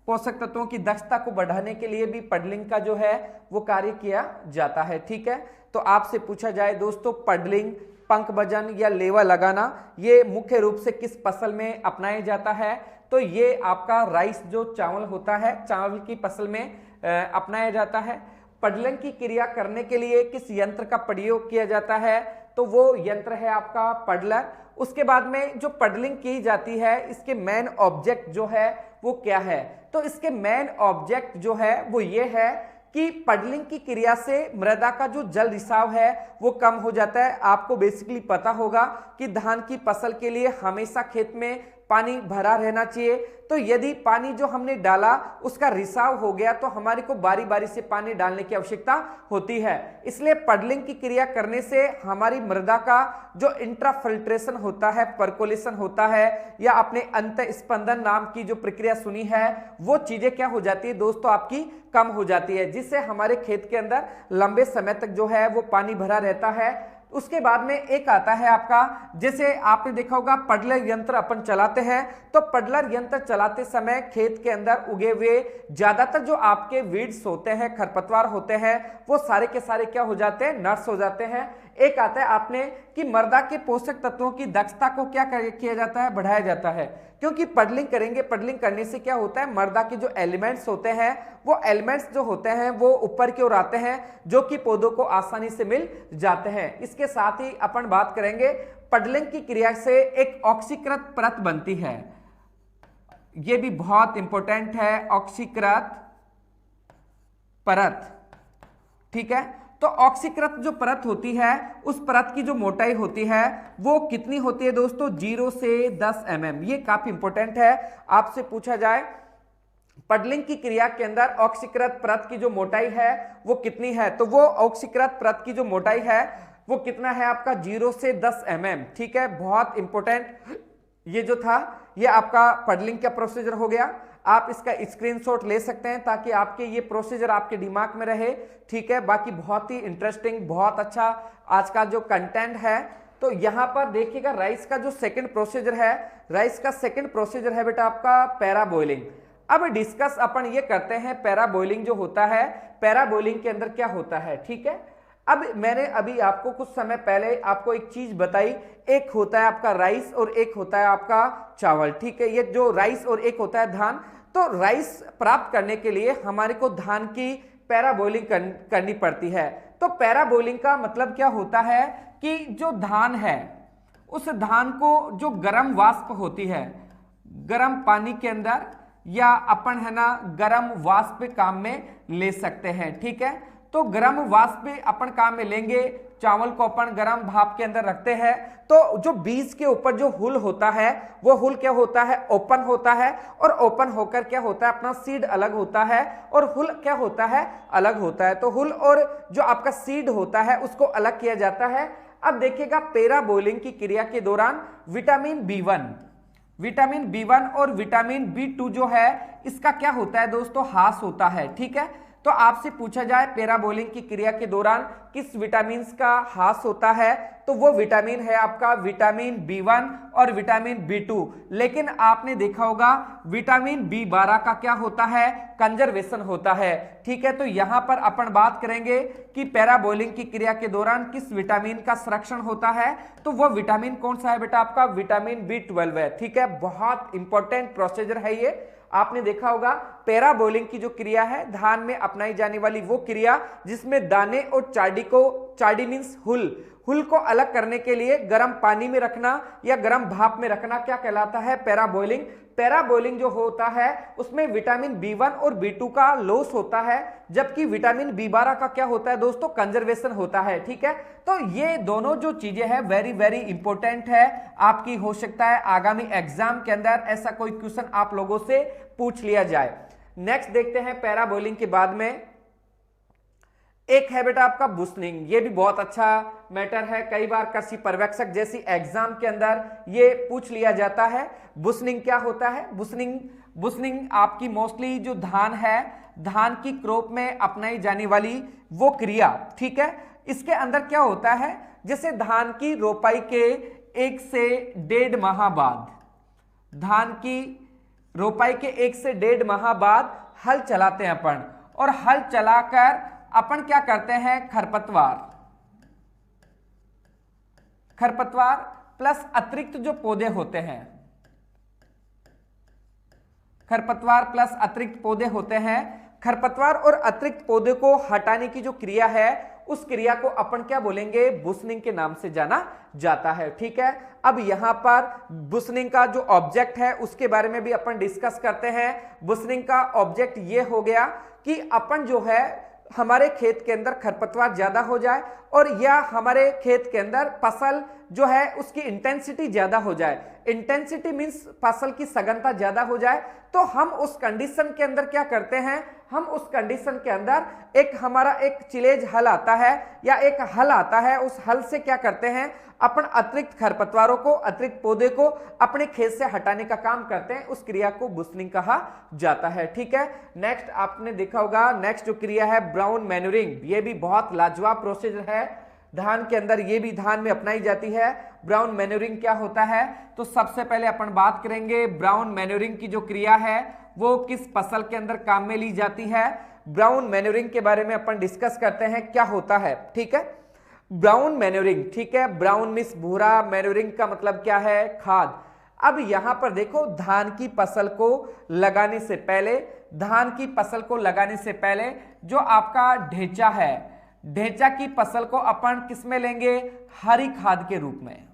Speaker 1: पोषक तत्वों की दक्षता को बढ़ाने के लिए भी पडलिंग का जो है वो कार्य किया जाता है, ठीक है। तो आपसे पूछा जाए दोस्तों पडलिंग, पंख भजन या लेवा लगाना ये मुख्य रूप से किस फसल में अपनाया जाता है, तो ये आपका राइस जो चावल होता है, चावल की फसल में अपनाया जाता है। पडलिंग की क्रिया करने के लिए किस यंत्र का प्रयोग किया जाता है, तो वो यंत्र है आपका पडलर। उसके बाद में जो पडलिंग की जाती है इसके मेन ऑब्जेक्ट जो है वो क्या है, तो इसके मेन ऑब्जेक्ट जो है वो ये है कि पडलिंग की क्रिया से मृदा का जो जल रिसाव है वो कम हो जाता है। आपको बेसिकली पता होगा कि धान की फसल के लिए हमेशा खेत में पानी भरा रहना चाहिए। तो यदि पानी जो हमने डाला उसका रिसाव हो गया तो हमारे को बारी बारी से पानी डालने की आवश्यकता होती है। इसलिए पडलिंग की क्रिया करने से हमारी मृदा का जो इंट्राफिल्ट्रेशन होता है, पर्कोलेशन होता है, या आपने अंत स्पंदन नाम की जो प्रक्रिया सुनी है वो चीजें क्या हो जाती है दोस्तों, आपकी कम हो जाती है, जिससे हमारे खेत के अंदर लंबे समय तक जो है वो पानी भरा रहता है। उसके बाद में एक आता है आपका, जैसे आपने देखा होगा पडलर यंत्र अपन चलाते हैं, तो पडलर यंत्र चलाते समय खेत के अंदर उगे हुए ज्यादातर जो आपके वीड्स होते हैं, खरपतवार होते हैं, वो सारे के सारे क्या हो जाते हैं, नष्ट हो जाते हैं। एक आता है आपने कि मृदा के पोषक तत्वों की दक्षता को क्या किया जाता है, बढ़ाया जाता है, क्योंकि पडलिंग करेंगे, पडलिंग करने से क्या होता है, मृदा के जो एलिमेंट्स होते हैं वो एलिमेंट्स जो होते हैं वो ऊपर की ओर आते हैं, जो कि पौधों को आसानी से मिल जाते हैं। इसके साथ ही अपन बात करेंगे पडलिंग की क्रिया से एक ऑक्सीकृत परत बनती है, यह भी बहुत इंपॉर्टेंट है, ऑक्सीकृत परत। ठीक है, तो ऑक्सीकृत जो परत होती है उस परत की जो मोटाई होती है वो कितनी होती है दोस्तों, 0 से 10 mm। ये काफी इंपॉर्टेंट है, आपसे पूछा जाए पडलिंग की क्रिया के अंदर ऑक्सीकृत परत की जो मोटाई है वो कितनी है, तो वो ऑक्सीकृत परत की जो मोटाई है वो कितना है आपका, 0 से 10 mm। ठीक है, बहुत इंपॉर्टेंट ये जो था ये आपका पडलिंग का प्रोसीजर हो गया। आप इसका स्क्रीनशॉट ले सकते हैं ताकि आपके ये प्रोसीजर आपके दिमाग में रहे। ठीक है, बाकी बहुत ही इंटरेस्टिंग, बहुत अच्छा आज का जो कंटेंट है। तो यहां पर देखिएगा राइस का जो सेकंड प्रोसीजर है, राइस का सेकंड प्रोसीजर है बेटा आपका पैरा बॉइलिंग। अब डिस्कस अपन ये करते हैं पैरा बॉइलिंग जो होता है, पैरा बॉइलिंग के अंदर क्या होता है। ठीक है, अब मैंने अभी आपको कुछ समय पहले आपको एक चीज बताई, एक होता है आपका राइस और एक होता है आपका चावल। ठीक है, ये जो राइस और एक होता है धान। तो राइस प्राप्त करने के लिए हमारे को धान की पैरा बॉइलिंग करनी पड़ती है। तो पैरा बॉइलिंग का मतलब क्या होता है कि जो धान है उस धान को जो गर्म वाष्प होती है, गर्म पानी के अंदर या अपन है ना गर्म वाष्प काम में ले सकते हैं। ठीक है, तो गर्म वाष्प अपन काम में लेंगे, चावल को अपन गर्म भाप के अंदर रखते हैं, तो जो बीज के ऊपर जो हुल होता है वो हुल क्या होता है, ओपन होता है, और ओपन होकर क्या होता है अपना सीड अलग होता है और हुल क्या होता है, अलग होता है। तो हुल और जो आपका सीड होता है उसको अलग किया जाता है। अब देखिएगा पैरा बॉइलिंग की क्रिया के दौरान विटामिन B1 और विटामिन B2 जो है इसका क्या होता है दोस्तों, ह्रास होता है। ठीक है, तो आपसे पूछा जाए पैरा बॉइलिंग की क्रिया के दौरान किस विटामिन का ह्रास होता है, तो वो विटामिन है आपका विटामिन B1 और विटामिन B2। लेकिन आपने देखा होगा विटामिन B12 का क्या होता है, कंजर्वेशन होता है। ठीक है, तो यहां पर अपन बात करेंगे कि पैरा बॉइलिंग की क्रिया के दौरान किस विटामिन का संरक्षण होता है, तो वो विटामिन कौन सा है बेटा आपका, विटामिन B12 है। ठीक है, बहुत इंपॉर्टेंट प्रोसीजर है ये। आपने देखा होगा पैरा बॉइलिंग की जो क्रिया है धान में अपनाई जाने वाली वो क्रिया जिसमें दाने और चार्डी मींस हुल को अलग करने के लिए गर्म पानी में रखना या गर्म भाप में रखना क्या कहलाता है, पैरा बॉइलिंग। पैरा बॉइलिंग जो होता है उसमें विटामिन B1 और B2 का लॉस होता है, जबकि विटामिन B12 का क्या होता है दोस्तों, कंजर्वेशन होता है। ठीक है, तो ये दोनों जो चीजें हैं वेरी वेरी इंपॉर्टेंट है आपकी, हो सकता है आगामी एग्जाम के अंदर ऐसा कोई क्वेश्चन आप लोगों से पूछ लिया जाए। नेक्स्ट देखते हैं पैरा बॉइलिंग के बाद में एक है बेटा आपका बुशनिंग। ये भी बहुत अच्छा मैटर है, कई बार कृषि पर्यवेक्षक जैसी एग्जाम के अंदर ये पूछ लिया जाता है। बुशनिंग क्या होता है, बुशनिंग आपकी मोस्टली जो धान है, धान की क्रॉप में अपनाई जाने वाली वो क्रिया। ठीक है, इसके अंदर क्या होता है, जैसे धान की रोपाई के 1 से 1.5 माह बाद, धान की रोपाई के 1 से 1.5 माह बाद हल चलाते हैं अपन, और हल चलाकर अपन क्या करते हैं, खरपतवार प्लस अतिरिक्त जो पौधे होते हैं, खरपतवार प्लस अतिरिक्त पौधे होते हैं, खरपतवार और अतिरिक्त पौधे को हटाने की जो क्रिया है उस क्रिया को अपन क्या बोलेंगे, बुशनिंग के नाम से जाना जाता है। ठीक है, अब यहां पर बुशनिंग का जो ऑब्जेक्ट है उसके बारे में भी अपन डिस्कस करते हैं। बुशनिंग का ऑब्जेक्ट ये हो गया कि अपन जो है हमारे खेत के अंदर खरपतवार ज्यादा हो जाए और या हमारे खेत के अंदर फसल जो है उसकी इंटेंसिटी ज्यादा हो जाए, इंटेंसिटी मींस फसल की सघनता ज्यादा हो जाए, तो हम उस कंडीशन के अंदर क्या करते हैं, हम उस कंडीशन के अंदर एक हमारा एक चिलेज हल आता है या एक हल आता है, उस हल से क्या करते हैं अपन अतिरिक्त खरपतवारों को, अतिरिक्त पौधे को अपने खेत से हटाने का काम करते हैं, उस क्रिया को बुशनिंग कहा जाता है। ठीक है, नेक्स्ट आपने देखा होगा नेक्स्ट जो क्रिया है ब्राउन मैन्यूरिंग। ये भी बहुत लाजवाब प्रोसीजर है, धान के अंदर ये भी धान में अपनाई जाती है। ब्राउन मैन्यूरिंग क्या होता है, तो सबसे पहले अपन बात करेंगे ब्राउन मैन्यूरिंग की जो क्रिया है वो किस फसल के अंदर काम में ली जाती है। ब्राउन मैन्यूरिंग के बारे में अपन डिस्कस करते हैं क्या होता है। ठीक है, ब्राउन मैन्योरिंग, ठीक है, ब्राउन मिस भूरा, मैन्योरिंग का मतलब क्या है, खाद। अब यहां पर देखो धान की फसल को लगाने से पहले, धान की फसल को लगाने से पहले जो आपका ढेंचा है, ढेंचा की फसल को अपन किस में लेंगे, हरी खाद के रूप में।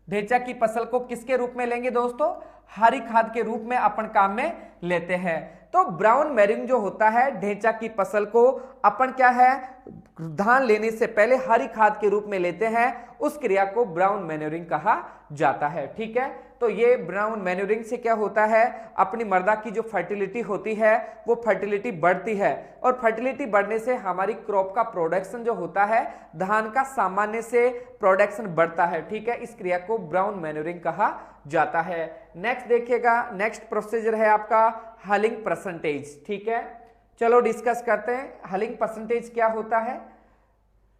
Speaker 1: ढेंचा की फसल को किसके रूप में लेंगे दोस्तों, हरी खाद के रूप में अपन काम में लेते हैं। तो ब्राउन मैन्योरिंग जो होता है, ढेंचा की फसल को अपन क्या है, धान लेने से पहले हरी खाद के रूप में लेते हैं, उस क्रिया को ब्राउन मैन्योरिंग कहा जाता है, ठीक है। तो ये ब्राउन मैन्योरिंग से क्या होता है, अपनी मृदा की जो फर्टिलिटी होती है वो फर्टिलिटी बढ़ती है, और फर्टिलिटी बढ़ने से हमारी क्रॉप का प्रोडक्शन जो होता है, धान का सामान्य से प्रोडक्शन बढ़ता है, ठीक है। इस क्रिया को ब्राउन मैन्योरिंग कहा जाता है। नेक्स्ट देखिएगा, नेक्स्ट प्रोसीजर है आपका हलिंग परसेंटेज, ठीक है। चलो डिस्कस करते हैं हलिंग परसेंटेज क्या होता है।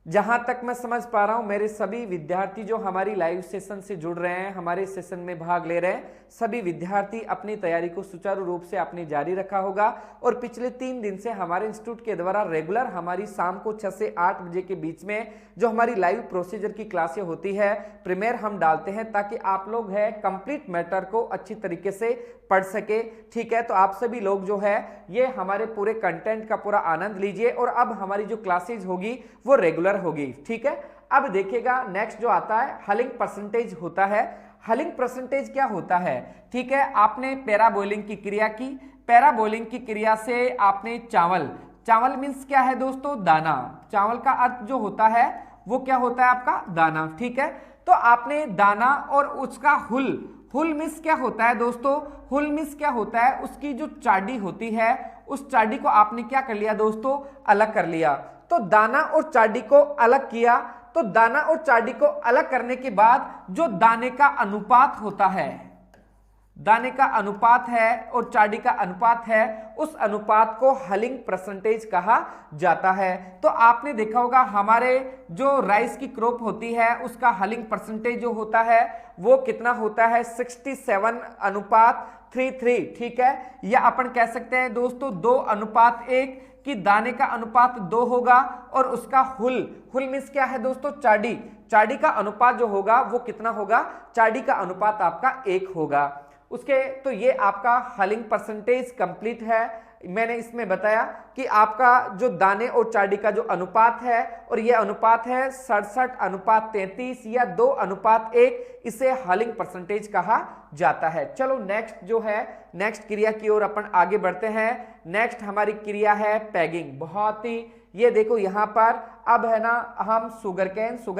Speaker 1: जहां तक मैं समझ पा रहा हूं मेरे सभी विद्यार्थी जो हमारी लाइव सेशन से जुड़ रहे हैं, हमारे सेशन में भाग ले रहे हैं, सभी विद्यार्थी अपनी तैयारी को सुचारू रूप से आपने जारी रखा होगा। और पिछले 3 दिन से हमारे इंस्टीट्यूट के द्वारा रेगुलर हमारी शाम को 6 से 8 बजे के बीच में जो हमारी लाइव प्रोसीजर की क्लासें होती है, प्रीमियर हम डालते हैं, ताकि आप लोग है कंप्लीट मैटर को अच्छी तरीके से पढ़ सके, ठीक है। तो आप सभी लोग जो है ये हमारे पूरे कंटेंट का पूरा आनंद लीजिए, और अब हमारी जो क्लासेज होगी वो रेगुलर होगी, ठीक है। अब देखिएगा नेक्स्ट जो आता है हलिंग परसेंटेज होता है। हलिंग परसेंटेज क्या होता है, ठीक है। आपने पैरा बॉइलिंग की क्रिया की, पैरा बॉइलिंग की क्रिया से आपने चावल, चावल मीन्स क्या है दोस्तों, दाना, चावल का अर्थ जो होता है वो क्या होता है आपका, दाना, ठीक है। तो आपने दाना और उसका हुल, हुल मिस क्या होता है दोस्तों, हुल मिस क्या होता है, उसकी जो चाडी होती है उस चाडी को आपने क्या कर लिया दोस्तों, अलग कर लिया। तो दाना और चाडी को अलग किया, तो दाना और चाडी को अलग करने के बाद जो दाने का अनुपात होता है, दाने का अनुपात है और चाडी का अनुपात है, उस अनुपात को हलिंग परसेंटेज कहा जाता है। तो आपने देखा होगा हमारे जो राइस की क्रॉप होती है उसका हलिंग परसेंटेज जो होता है वो कितना होता है, 67:33, ठीक है। या अपन कह सकते हैं दोस्तों 2:1 कि दाने का अनुपात 2 होगा, और उसका हुल, हुल मीन्स क्या है दोस्तों, चाडी, चाडी का अनुपात जो होगा वो कितना होगा, चाडी का अनुपात आपका 1 होगा उसके। तो ये आपका हलिंग परसेंटेज कंप्लीट है। मैंने इसमें बताया कि आपका जो दाने और चाडी का जो अनुपात है, और ये अनुपात है 67:33 या 2:1, इसे हलिंग परसेंटेज कहा जाता है। चलो नेक्स्ट जो है, नेक्स्ट क्रिया की ओर अपन आगे बढ़ते हैं। नेक्स्ट हमारी क्रिया है पैगिंग। बहुत ही, ये देखो यहां पर अब है ना, हम शुगर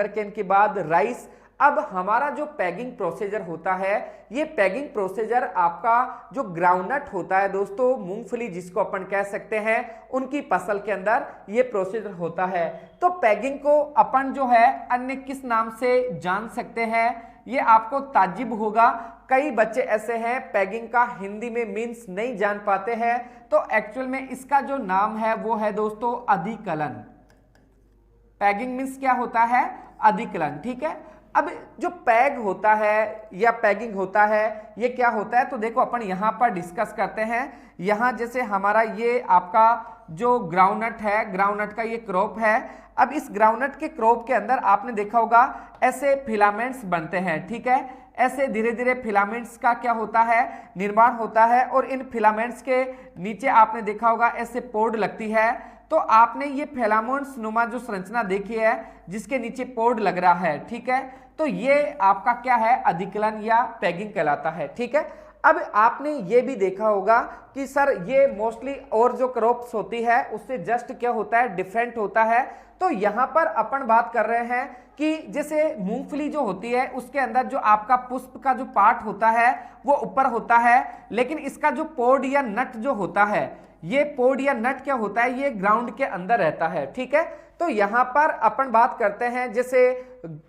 Speaker 1: केन के बाद राइस। अब हमारा जो पैगिंग प्रोसीजर होता है, ये पैगिंग प्रोसीजर आपका जो ग्राउंडनट होता है दोस्तों, मूंगफली जिसको अपन कह सकते हैं, उनकी फसल के अंदर ये प्रोसीजर होता है। तो पैगिंग को अपन जो है अन्य किस नाम से जान सकते हैं, ये आपको ताज्जुब होगा। कई बच्चे ऐसे हैं पैगिंग का हिंदी में मीन्स नहीं जान पाते हैं, तो एक्चुअल में इसका जो नाम है वो है दोस्तों अधिकलन। पैगिंग मीन्स क्या होता है, अधिकलन, ठीक है। अब जो पैग होता है या पैगिंग होता है ये क्या होता है, तो देखो अपन यहां पर डिस्कस करते हैं। यहां जैसे हमारा ये आपका जो ग्राउंडनट है, ग्राउंडनट का ये क्रॉप है। अब इस ग्राउंडनट के क्रॉप के अंदर आपने देखा होगा ऐसे फिलामेंट्स बनते हैं, ठीक है। ऐसे धीरे धीरे फिलामेंट्स का क्या होता है, निर्माण होता है, और इन फिलामेंट्स के नीचे आपने देखा होगा ऐसे पोड लगती है। तो आपने ये फिलामेंट्स नुमा जो संरचना देखी है जिसके नीचे पोड लग रहा है, ठीक है। तो ये आपका क्या है, अधिकलन या पैगिंग कहलाता है, ठीक है। अब आपने ये भी देखा होगा कि सर ये मोस्टली और जो क्रॉप्स होती है उससे जस्ट क्या होता है, डिफरेंट होता है। तो यहां पर अपन बात कर रहे हैं कि जैसे मूंगफली जो होती है उसके अंदर जो आपका पुष्प का जो पार्ट होता है वो ऊपर होता है, लेकिन इसका जो पोड या नट जो होता है, ये पोड या नट क्या होता है, ये ग्राउंड के अंदर रहता है, ठीक है। तो यहां पर अपन बात करते हैं जैसे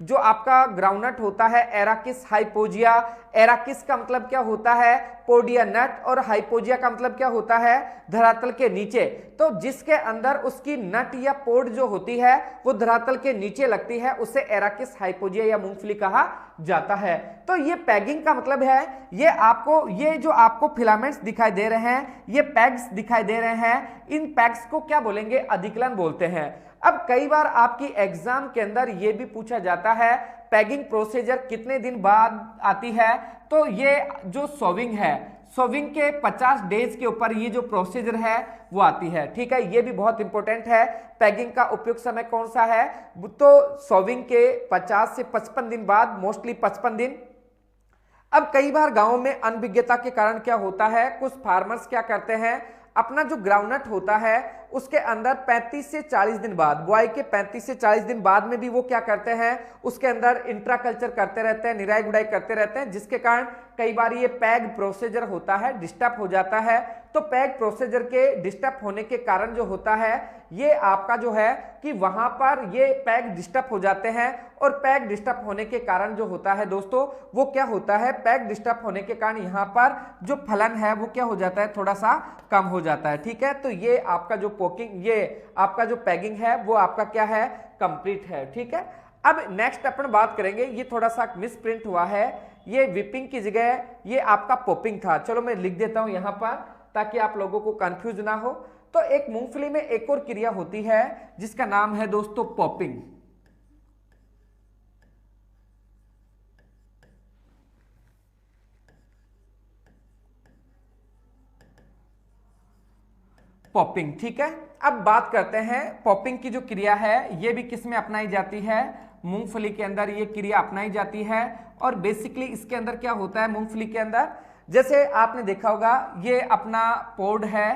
Speaker 1: जो आपका ग्राउंडनट होता है एराकिस हाइपोजिया, एराकिस का मतलब क्या होता है पोडिया नट, और हाइपोजिया का मतलब क्या होता है धरातल के नीचे। तो जिसके अंदर उसकी नट या पोड जो होती है वो धरातल के नीचे लगती है उसे एराकिस हाइपोजिया या मूंगफली कहा जाता है। तो ये पैगिंग का मतलब है ये जो आपको फिलामेंट्स दिखाई दे रहे हैं, ये पैग्स दिखाई दे रहे हैं, इन पैग्स को क्या बोलेंगे अधिकलन बोलते हैं। अब कई बार आपकी एग्जाम के अंदर यह भी पूछा जाता है पैगिंग प्रोसीजर कितने दिन बाद आती है, तो ये जो सोविंग है, सोविंग के 50 डेज के ऊपर ये जो प्रोसीजर है वो आती है। ठीक है, ये भी बहुत इंपॉर्टेंट है। पैगिंग का उपयुक्त समय कौन सा है, तो सोविंग के 50 से 55 दिन बाद, मोस्टली 55 दिन। अब कई बार गांवों में अनभिज्ञता के कारण क्या होता है, कुछ फार्मर्स क्या करते हैं अपना जो ग्राउंडनट होता है उसके अंदर 35 से 40 दिन बाद, बुआई के 35 से 40 दिन बाद में भी वो क्या करते हैं उसके अंदर इंट्राकल्चर करते रहते हैं, निराई गुड़ाई करते रहते हैं, जिसके कारण कई बार ये पैग प्रोसीजर होता है डिस्टर्ब हो जाता है। तो पैग प्रोसीजर के डिस्टर्ब होने के कारण जो होता है ये आपका जो है कि वहां पर ये पैग डिस्टर्ब हो जाते हैं, और पैग डिस्टर्ब होने के कारण जो होता है दोस्तों वो क्या होता है, पैग डिस्टर्ब होने के कारण यहाँ पर जो फलन है वो क्या हो जाता है थोड़ा सा कम हो जाता है। ठीक है, तो ये आपका जो पोकिंग, ये आपका जो पैगिंग है वो आपका क्या है कंप्लीट है। ठीक है, अब नेक्स्ट अपन बात करेंगे, ये थोड़ा सा मिस प्रिंट हुआ है, ये विपिंग की जगह ये आपका पॉपिंग था। चलो मैं लिख देता हूं यहां पर ताकि आप लोगों को कंफ्यूज ना हो। तो एक मूंगफली में एक और क्रिया होती है जिसका नाम है दोस्तों पॉपिंग। पॉपिंग, ठीक है। अब बात करते हैं पॉपिंग की जो क्रिया है ये भी किस में अपनाई जाती है, मूंगफली के अंदर ये क्रिया अपनाई जाती है। और बेसिकली इसके अंदर क्या होता है मूंगफली के अंदर, जैसे आपने देखा होगा ये अपना पोड है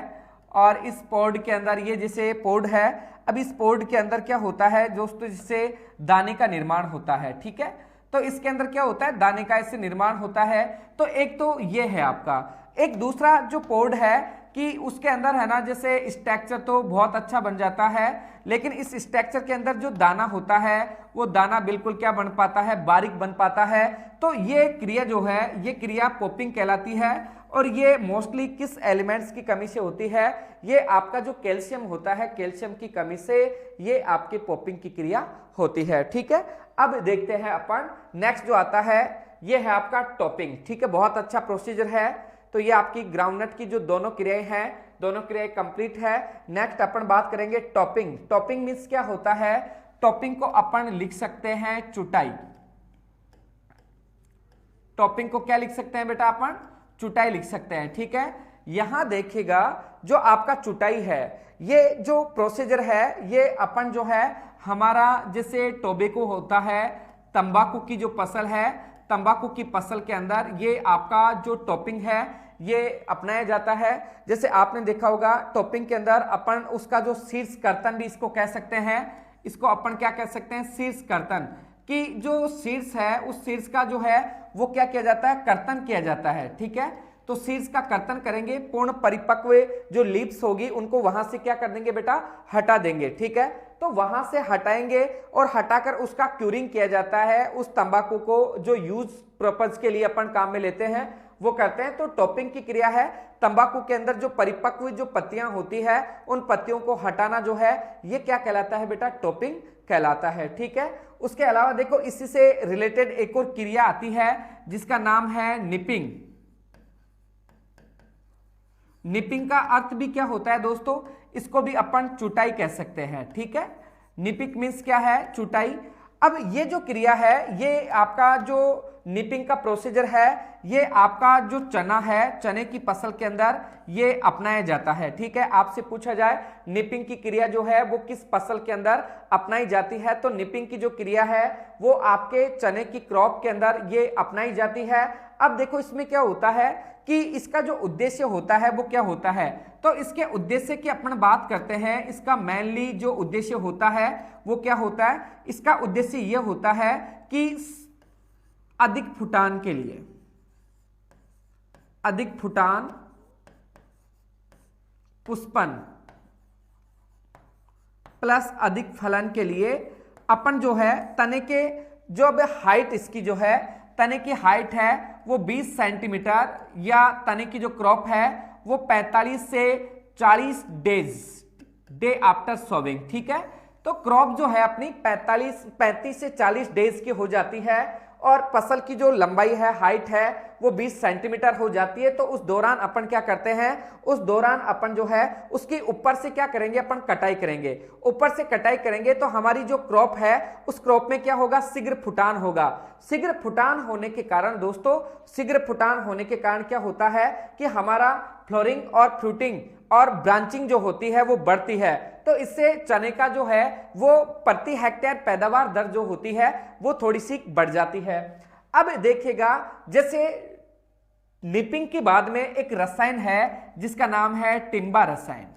Speaker 1: और इस पोड के अंदर ये जैसे पोड है, अब इस पोड के अंदर क्या होता है दोस्तों जिससे दाने का निर्माण होता है। ठीक है, तो इसके अंदर क्या होता है दाने का इससे निर्माण होता है। तो एक तो ये है आपका, एक दूसरा जो पोड है कि उसके अंदर है ना जैसे स्ट्रक्चर तो बहुत अच्छा बन जाता है, लेकिन इस स्ट्रक्चर के अंदर जो दाना होता है वो दाना बिल्कुल क्या बन पाता है, बारीक बन पाता है। तो ये क्रिया जो है ये क्रिया पॉपिंग कहलाती है। और ये मोस्टली किस एलिमेंट्स की कमी से होती है, ये आपका जो कैल्शियम होता है कैल्शियम की कमी से ये आपकी पॉपिंग की क्रिया होती है। ठीक है, अब देखते हैं अपन नेक्स्ट जो आता है ये है आपका टॉपिंग। ठीक है, बहुत अच्छा प्रोसीजर है। तो ये आपकी ग्राउंडनट की जो दोनों क्रियाएं हैं दोनों क्रियाएं कंप्लीट है। नेक्स्ट अपन बात करेंगे टॉपिंग। टॉपिंग मींस क्या होता है, टॉपिंग को अपन लिख सकते हैं चुटाई। टॉपिंग को क्या लिख सकते हैं बेटा अपन, चुटाई लिख सकते हैं। ठीक है, यहां देखिएगा जो आपका चुटाई है ये जो प्रोसीजर है ये अपन जो है हमारा जैसे टोबैको होता है, तंबाकू की जो फसल है, तंबाकू की फसल के अंदर ये आपका जो टॉपिंग है ये अपनाया जाता है। जैसे आपने देखा होगा टॉपिंग के अंदर अपन उसका जो शीर्ष कर्तन भी इसको कह सकते हैं, इसको अपन क्या कह सकते हैं शीर्ष कर्तन, कि जो शीर्ष है उस शीर्ष का जो है वो क्या किया जाता है कर्तन किया जाता है। ठीक है, तो शीर्ष का कर्तन करेंगे, पूर्ण परिपक्व जो लीव्स होगी उनको वहां से क्या कर देंगे बेटा हटा देंगे। ठीक है, तो वहां से हटाएंगे और हटाकर उसका क्यूरिंग किया जाता है, उस तंबाकू को जो यूज पर्पज के लिए अपन काम में लेते हैं वो करते हैं। तो टॉपिंग की क्रिया है तंबाकू के अंदर जो परिपक्व जो पत्तियां होती है उन पत्तियों को हटाना जो है ये क्या कहलाता है बेटा टॉपिंग कहलाता है। ठीक है, उसके अलावा देखो इसी से रिलेटेड एक और क्रिया आती है जिसका नाम है निपिंग। निपिंग का अर्थ भी क्या होता है दोस्तों, इसको भी अपन चुटाई कह सकते हैं। ठीक है, निपिंग मीन्स क्या है चुटाई। अब ये जो क्रिया है ये आपका जो निपिंग का प्रोसीजर है ये आपका जो चना है चने की फसल के अंदर ये अपनाया जाता है। ठीक है, आपसे पूछा जाए निपिंग की क्रिया जो है वो किस फसल के अंदर अपनाई जाती है, तो निपिंग की जो क्रिया है वो आपके चने की क्रॉप के अंदर ये अपनाई जाती है। अब देखो इसमें क्या होता है कि इसका जो उद्देश्य होता है वो क्या होता है, तो इसके उद्देश्य की अपन बात करते हैं। इसका मेनली जो उद्देश्य होता है वो क्या होता है, इसका उद्देश्य ये होता है कि अधिक फुटान के लिए, अधिक फुटान पुष्पन प्लस अधिक फलन के लिए अपन जो है तने के जो अब हाइट इसकी जो है तने की हाइट है वो 20 सेंटीमीटर या तने की जो क्रॉप है वो 45 से 40 डे आफ्टर सोविंग, ठीक है। तो क्रॉप जो है अपनी 35 से 40 डेज की हो जाती है और फसल की जो लंबाई है हाइट है वो 20 सेंटीमीटर हो जाती है। तो उस दौरान अपन क्या करते हैं, उस दौरान अपन जो है उसकी ऊपर से क्या करेंगे, अपन कटाई करेंगे। ऊपर से कटाई करेंगे तो हमारी जो क्रॉप है उस क्रॉप में क्या होगा, शीघ्र फुटान होगा। शीघ्र फुटान होने के कारण दोस्तों, शीघ्र फुटान होने के कारण क्या होता है कि हमारा फ्लोरिंग और फ्रूटिंग और ब्रांचिंग जो होती है वो बढ़ती है। तो इससे चने का जो है वो प्रति हेक्टेयर पैदावार दर जो होती है वो थोड़ी सी बढ़ जाती है। अब देखिएगा, जैसे निपिंग के बाद में एक रसायन है जिसका नाम है टिम्बा रसायन।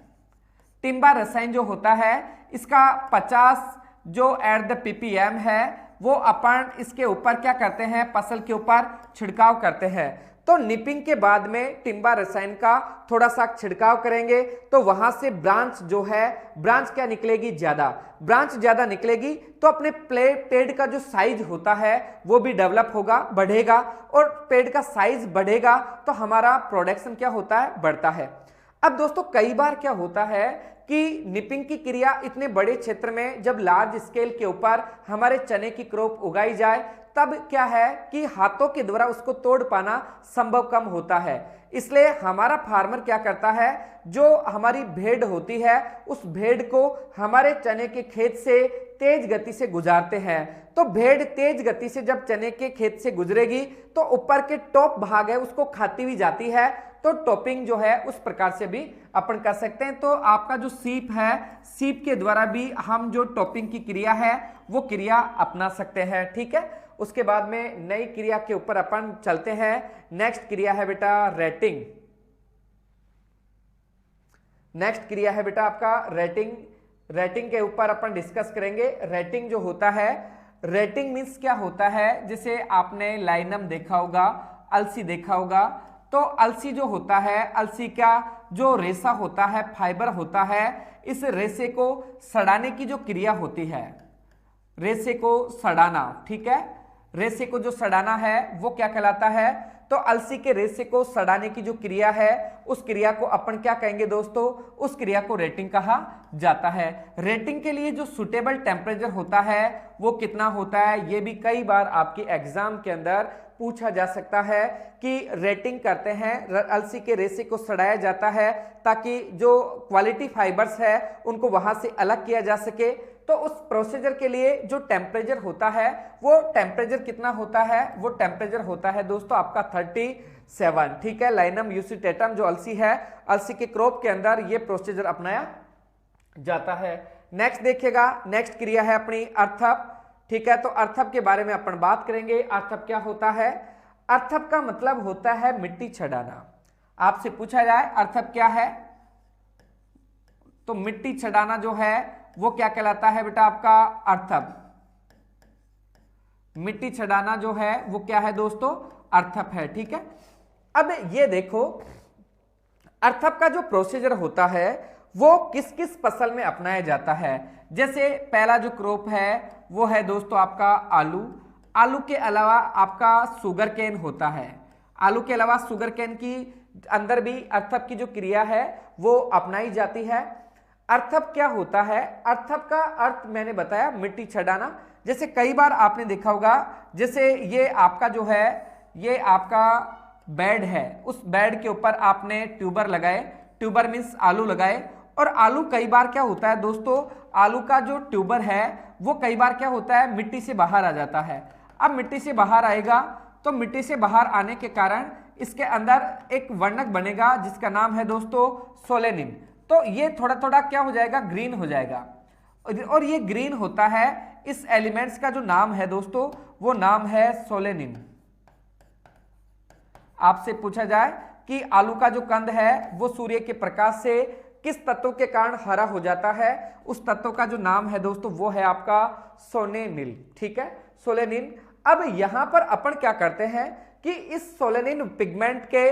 Speaker 1: टिम्बा रसायन जो होता है इसका 50 जो एट द ppm है वो अपन इसके ऊपर क्या करते हैं, फसल के ऊपर छिड़काव करते हैं। तो निपिंग के बाद में टिम्बा रसायन का थोड़ा सा छिड़काव करेंगे तो वहां से ब्रांच जो है, ब्रांच क्या निकलेगी, ज्यादा। ब्रांच ज्यादा निकलेगी तो अपने पेड़ का जो साइज होता है वो भी डेवलप होगा, बढ़ेगा, और पेड़ का साइज बढ़ेगा तो हमारा प्रोडक्शन क्या होता है, बढ़ता है। अब दोस्तों कई बार क्या होता है कि निपिंग की क्रिया इतने बड़े क्षेत्र में जब लार्ज स्केल के ऊपर हमारे चने की क्रॉप उगाई जाए तब क्या है कि हाथों के द्वारा उसको तोड़ पाना संभव कम होता है। इसलिए हमारा फार्मर क्या करता है, जो हमारी भेड़ होती है उस भेड़ को हमारे चने के खेत से तेज गति से गुजारते हैं। तो भेड़ तेज गति से जब चने के खेत से गुजरेगी तो ऊपर के टॉप भाग है उसको खाती हुई जाती है। तो टॉपिंग जो है उस प्रकार से भी अपन कर सकते हैं। तो आपका जो सीप है, सीप के द्वारा भी हम जो टॉपिंग की क्रिया है वो क्रिया अपना सकते हैं, ठीक है। उसके बाद में नई क्रिया के ऊपर अपन चलते हैं। नेक्स्ट क्रिया है बेटा रेटिंग। नेक्स्ट क्रिया है बेटा आपका रेटिंग। रेटिंग के ऊपर अपन डिस्कस करेंगे। रेटिंग जो होता है, रेटिंग मीन्स क्या होता है, जैसे आपने लाइनम देखा होगा, अलसी देखा होगा। तो अलसी जो होता है, अलसी का जो रेशा होता है, फाइबर होता है, इस रेशे को सड़ाने की जो क्रिया होती है, रेशे को सड़ाना, ठीक है। रेशे को जो सड़ाना है वो क्या कहलाता है, तो अलसी के रेशे को सड़ाने की जो क्रिया है उस क्रिया को अपन क्या कहेंगे दोस्तों, उस क्रिया को रेटिंग कहा जाता है। रेटिंग के लिए जो सुटेबल टेम्परेचर होता है वो कितना होता है, ये भी कई बार आपके एग्जाम के अंदर पूछा जा सकता है कि रेटिंग करते हैं, अलसी के रेशे को सड़ाया जाता है ताकि जो क्वालिटी फाइबर्स है उनको वहां से अलग किया जा सके। तो उस प्रोसीजर के लिए जो टेम्परेचर होता है वो टेम्परेचर कितना होता है, वो टेम्परेचर होता है दोस्तों आपका 37, ठीक है। लाइनम यूसिटेटम जो अलसी है, अलसी के क्रॉप के अंदर ये प्रोसीजर अपनाया जाता है। नेक्स्ट देखिएगा, नेक्स्ट क्रिया है अपनी अर्थप, ठीक है। तो अर्थप के बारे में अपन बात करेंगे। अर्थप क्या होता है, अर्थप का मतलब होता है मिट्टी छड़ाना। आपसे पूछा जाए अर्थप क्या है, तो मिट्टी छड़ाना जो है वो क्या कहलाता है बेटा आपका अर्थप। मिट्टी छड़ाना जो है वो क्या है दोस्तों, अर्थप है, ठीक है। अब ये देखो, अर्थप का जो प्रोसीजर होता है वो किस किस फसल में अपनाया जाता है। जैसे पहला जो क्रॉप है वो है दोस्तों आपका आलू। आलू के अलावा आपका शुगर केन होता है। आलू के अलावा शुगर केन की अंदर भी अर्थप की जो क्रिया है वो अपनाई जाती है। अर्थप क्या होता है, अर्थप का अर्थ मैंने बताया मिट्टी छड़ाना। जैसे कई बार आपने देखा होगा, जैसे ये आपका जो है, ये आपका बेड है, उस बेड के ऊपर आपने ट्यूबर लगाए, ट्यूबर मीन्स आलू लगाए, और आलू कई बार क्या होता है दोस्तों, आलू का जो ट्यूबर है वो कई बार क्या होता है, मिट्टी से बाहर आ जाता है। अब मिट्टी से बाहर आएगा तो मिट्टी से बाहर आने के कारण इसके अंदर एक वर्णक बनेगा जिसका नाम है दोस्तों सोलेनिन। तो ये थोड़ा थोड़ा क्या हो जाएगा, ग्रीन हो जाएगा, और ये ग्रीन होता है, इस एलिमेंट्स का जो नाम है दोस्तों वो नाम है सोलेनिन। आपसे पूछा जाए कि आलू का जो कंद है वो सूर्य के प्रकाश से किस तत्व के कारण हरा हो जाता है, उस तत्व का जो नाम है दोस्तों वो है आपका सोलेनिन, ठीक है, सोलेनिन। अब यहां पर अपन क्या करते हैं, कि इस सोलेनिन पिगमेंट के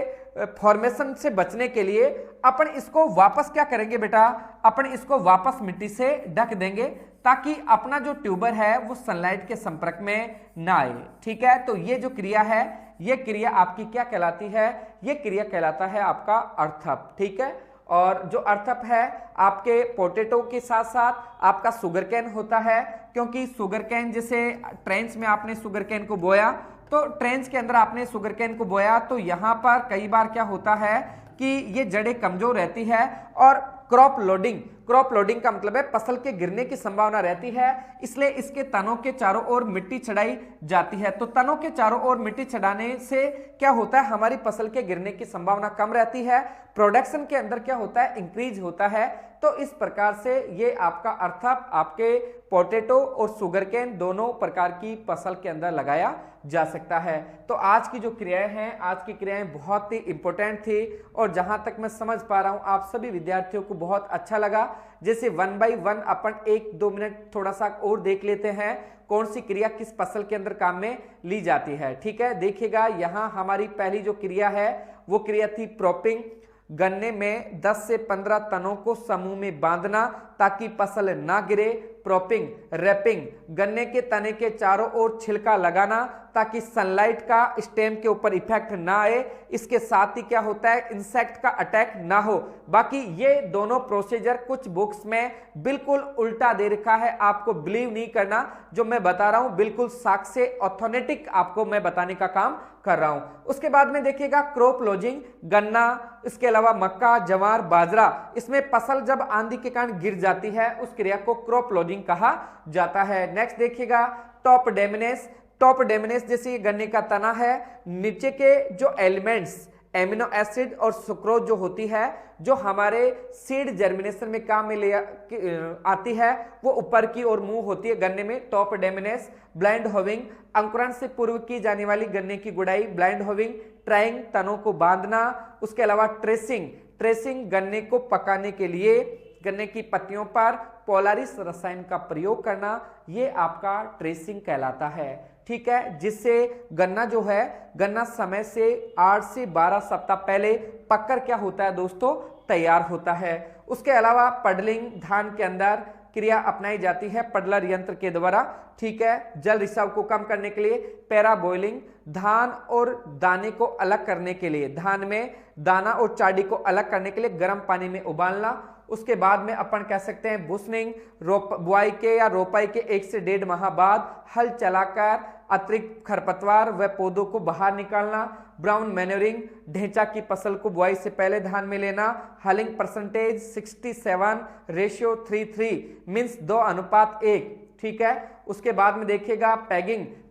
Speaker 1: फॉर्मेशन से बचने के लिए अपन इसको वापस क्या करेंगे बेटा, अपन इसको वापस मिट्टी से ढक देंगे ताकि अपना जो ट्यूबर है वो सनलाइट के संपर्क में ना आए। ठीक है, तो ये जो क्रिया है, ये क्रिया आपकी क्या कहलाती है, ये क्रिया कहलाता है आपका अर्थप। ठीक है, और जो अर्थप है आपके पोटैटो के साथ साथ आपका शुगर कैन होता है, क्योंकि शुगर कैन जैसे ट्रेंच में आपने शुगर कैन को बोया, तो ट्रेंच के अंदर आपने शुगर कैन को बोया, तो यहाँ पर कई बार क्या होता है कि ये जड़ें कमजोर रहती है और क्रॉप लोडिंग का मतलब है फसल के गिरने की संभावना रहती है, इसलिए इसके तनों के चारों ओर मिट्टी चढ़ाई जाती है। तो तनों के चारों ओर मिट्टी चढ़ाने से क्या होता है, हमारी फसल के गिरने की संभावना कम रहती है, प्रोडक्शन के अंदर क्या होता है, इंक्रीज होता है। तो इस प्रकार से ये आपका अर्थप आपके पोटैटो और शुगर केन दोनों प्रकार की फसल के अंदर लगाया जा सकता है। तो आज की जो क्रियाएं हैं, आज की क्रियाएं बहुत ही इंपॉर्टेंट थी और जहां तक मैं समझ पा रहा हूं आप सभी विद्यार्थियों को बहुत अच्छा लगा। जैसे 1 बाय 1 अपन 1-2 मिनट थोड़ा सा और देख लेते हैं कौन सी क्रिया किस फसल के अंदर काम में ली जाती है। ठीक है, देखिएगा यहां हमारी पहली जो क्रिया है वो क्रिया थी प्रोपिंग। गन्ने में 10 से 15 तनों को समूह में बांधना ताकि फसल ना गिरे। प्रोपिंग। रैपिंग, गन्ने के तने के चारों ओर छिलका लगाना ताकि सनलाइट का स्टेम के ऊपर इफेक्ट ना आए। इसके साथ ही क्या होता है, इंसेक्ट का अटैक ना हो। बाकी ये दोनों प्रोसीजर कुछ बुक्स में बिल्कुल उल्टा दे रखा है, आपको बिलीव नहीं करना। जो मैं बता रहा हूं बिल्कुल साक्ष्य ऑथेंटिक आपको मैं बताने का काम कर रहा हूं। उसके बाद में देखिएगा क्रॉप लोजिंग, गन्ना, इसके अलावा मक्का, जवार, बाजरा, इसमें फसल जब आंधी के कारण गिर जाती है उस क्रिया को क्रॉप लोजिंग कहा जाता है। नेक्स्ट देखिएगा टॉप डेमिनेस। टॉप डेमिनेस जैसे गन्ने का तना है, नीचे के जो एलिमेंट्स एमिनो एसिड और सुक्रोज जो होती है, जो हमारे सीड जर्मिनेशन में काम में ले आती है, वो ऊपर की ओर मूव होती है गन्ने में, टॉप डेमिनेस। ब्लाइंड होविंग, अंकुरण से पूर्व की जाने वाली गन्ने की गुड़ाई, ब्लाइंड होविंग। ट्राइंग, तनों को बांधना। उसके अलावा ट्रेसिंग, गन्ने को पकाने के लिए गन्ने की पत्तियों पर पोलारिस रसायन का प्रयोग करना, ये आपका ट्रेसिंग कहलाता है। ठीक है, जिससे गन्ना जो है, गन्ना समय से 8 से 12 सप्ताह पहले पककर क्या होता है दोस्तों, तैयार होता है। उसके अलावा पडलिंग, धान के अंदर क्रिया अपनाई जाती है पडलर यंत्र के द्वारा। ठीक है, जल रिसाव को कम करने के लिए। पैरा बॉइलिंग, धान और दाने को अलग करने के लिए, धान में दाना और चाड़ी को अलग करने के लिए गर्म पानी में उबालना। उसके बाद में अपन कह सकते हैं बुशनिंग, बुआई के या रोपाई के 1 से 1.5 माह बाद हल चलाकर अतिरिक्त खरपतवार व पौधों को बाहर निकालना। ब्राउन मैन्योरिंग, ढेंचा की फसल को बुआई से पहले धान में लेना। हलिंग परसेंटेज 67:33 मीन्स 2:1। ठीक है, उसके बाद में देखिएगा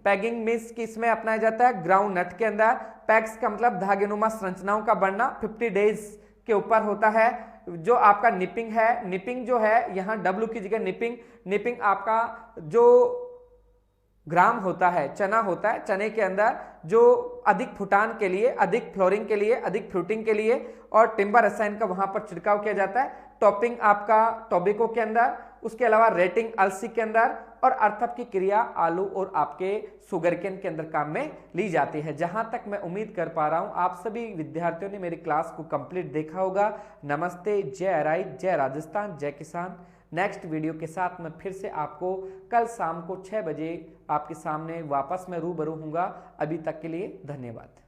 Speaker 1: पैगिंग मीन्स कि इसमें अपनाया जाता है ग्राउंड नट के अंदर। पैक्स का मतलब धागेनुमा संरचनाओं का बनना, 50 डेज के ऊपर होता है। जो आपका निपिंग है, निपिंग जो है यहाँ W की जगह निपिंग आपका जो ग्राम होता है, चना होता है, चने के अंदर जो अधिक फुटान के लिए, अधिक फ्लोरिंग के लिए, अधिक फ्रूटिंग के लिए और टिम्बर रसायन का वहां पर छिड़काव किया जाता है। टॉपिंग आपका टोबैको के अंदर, उसके अलावा रेटिंग अलसी के अंदर, और अर्थप की क्रिया आलू और आपके शुगरकेन के अंदर काम में ली जाती है। जहां तक मैं उम्मीद कर पा रहा हूं आप सभी विद्यार्थियों ने मेरी क्लास को कंप्लीट देखा होगा। नमस्ते, जय अराई, जय राजस्थान, जय किसान। नेक्स्ट वीडियो के साथ मैं फिर से आपको कल शाम को 6 बजे आपके सामने वापस मैं रूबरू हूँगा। अभी तक के लिए धन्यवाद।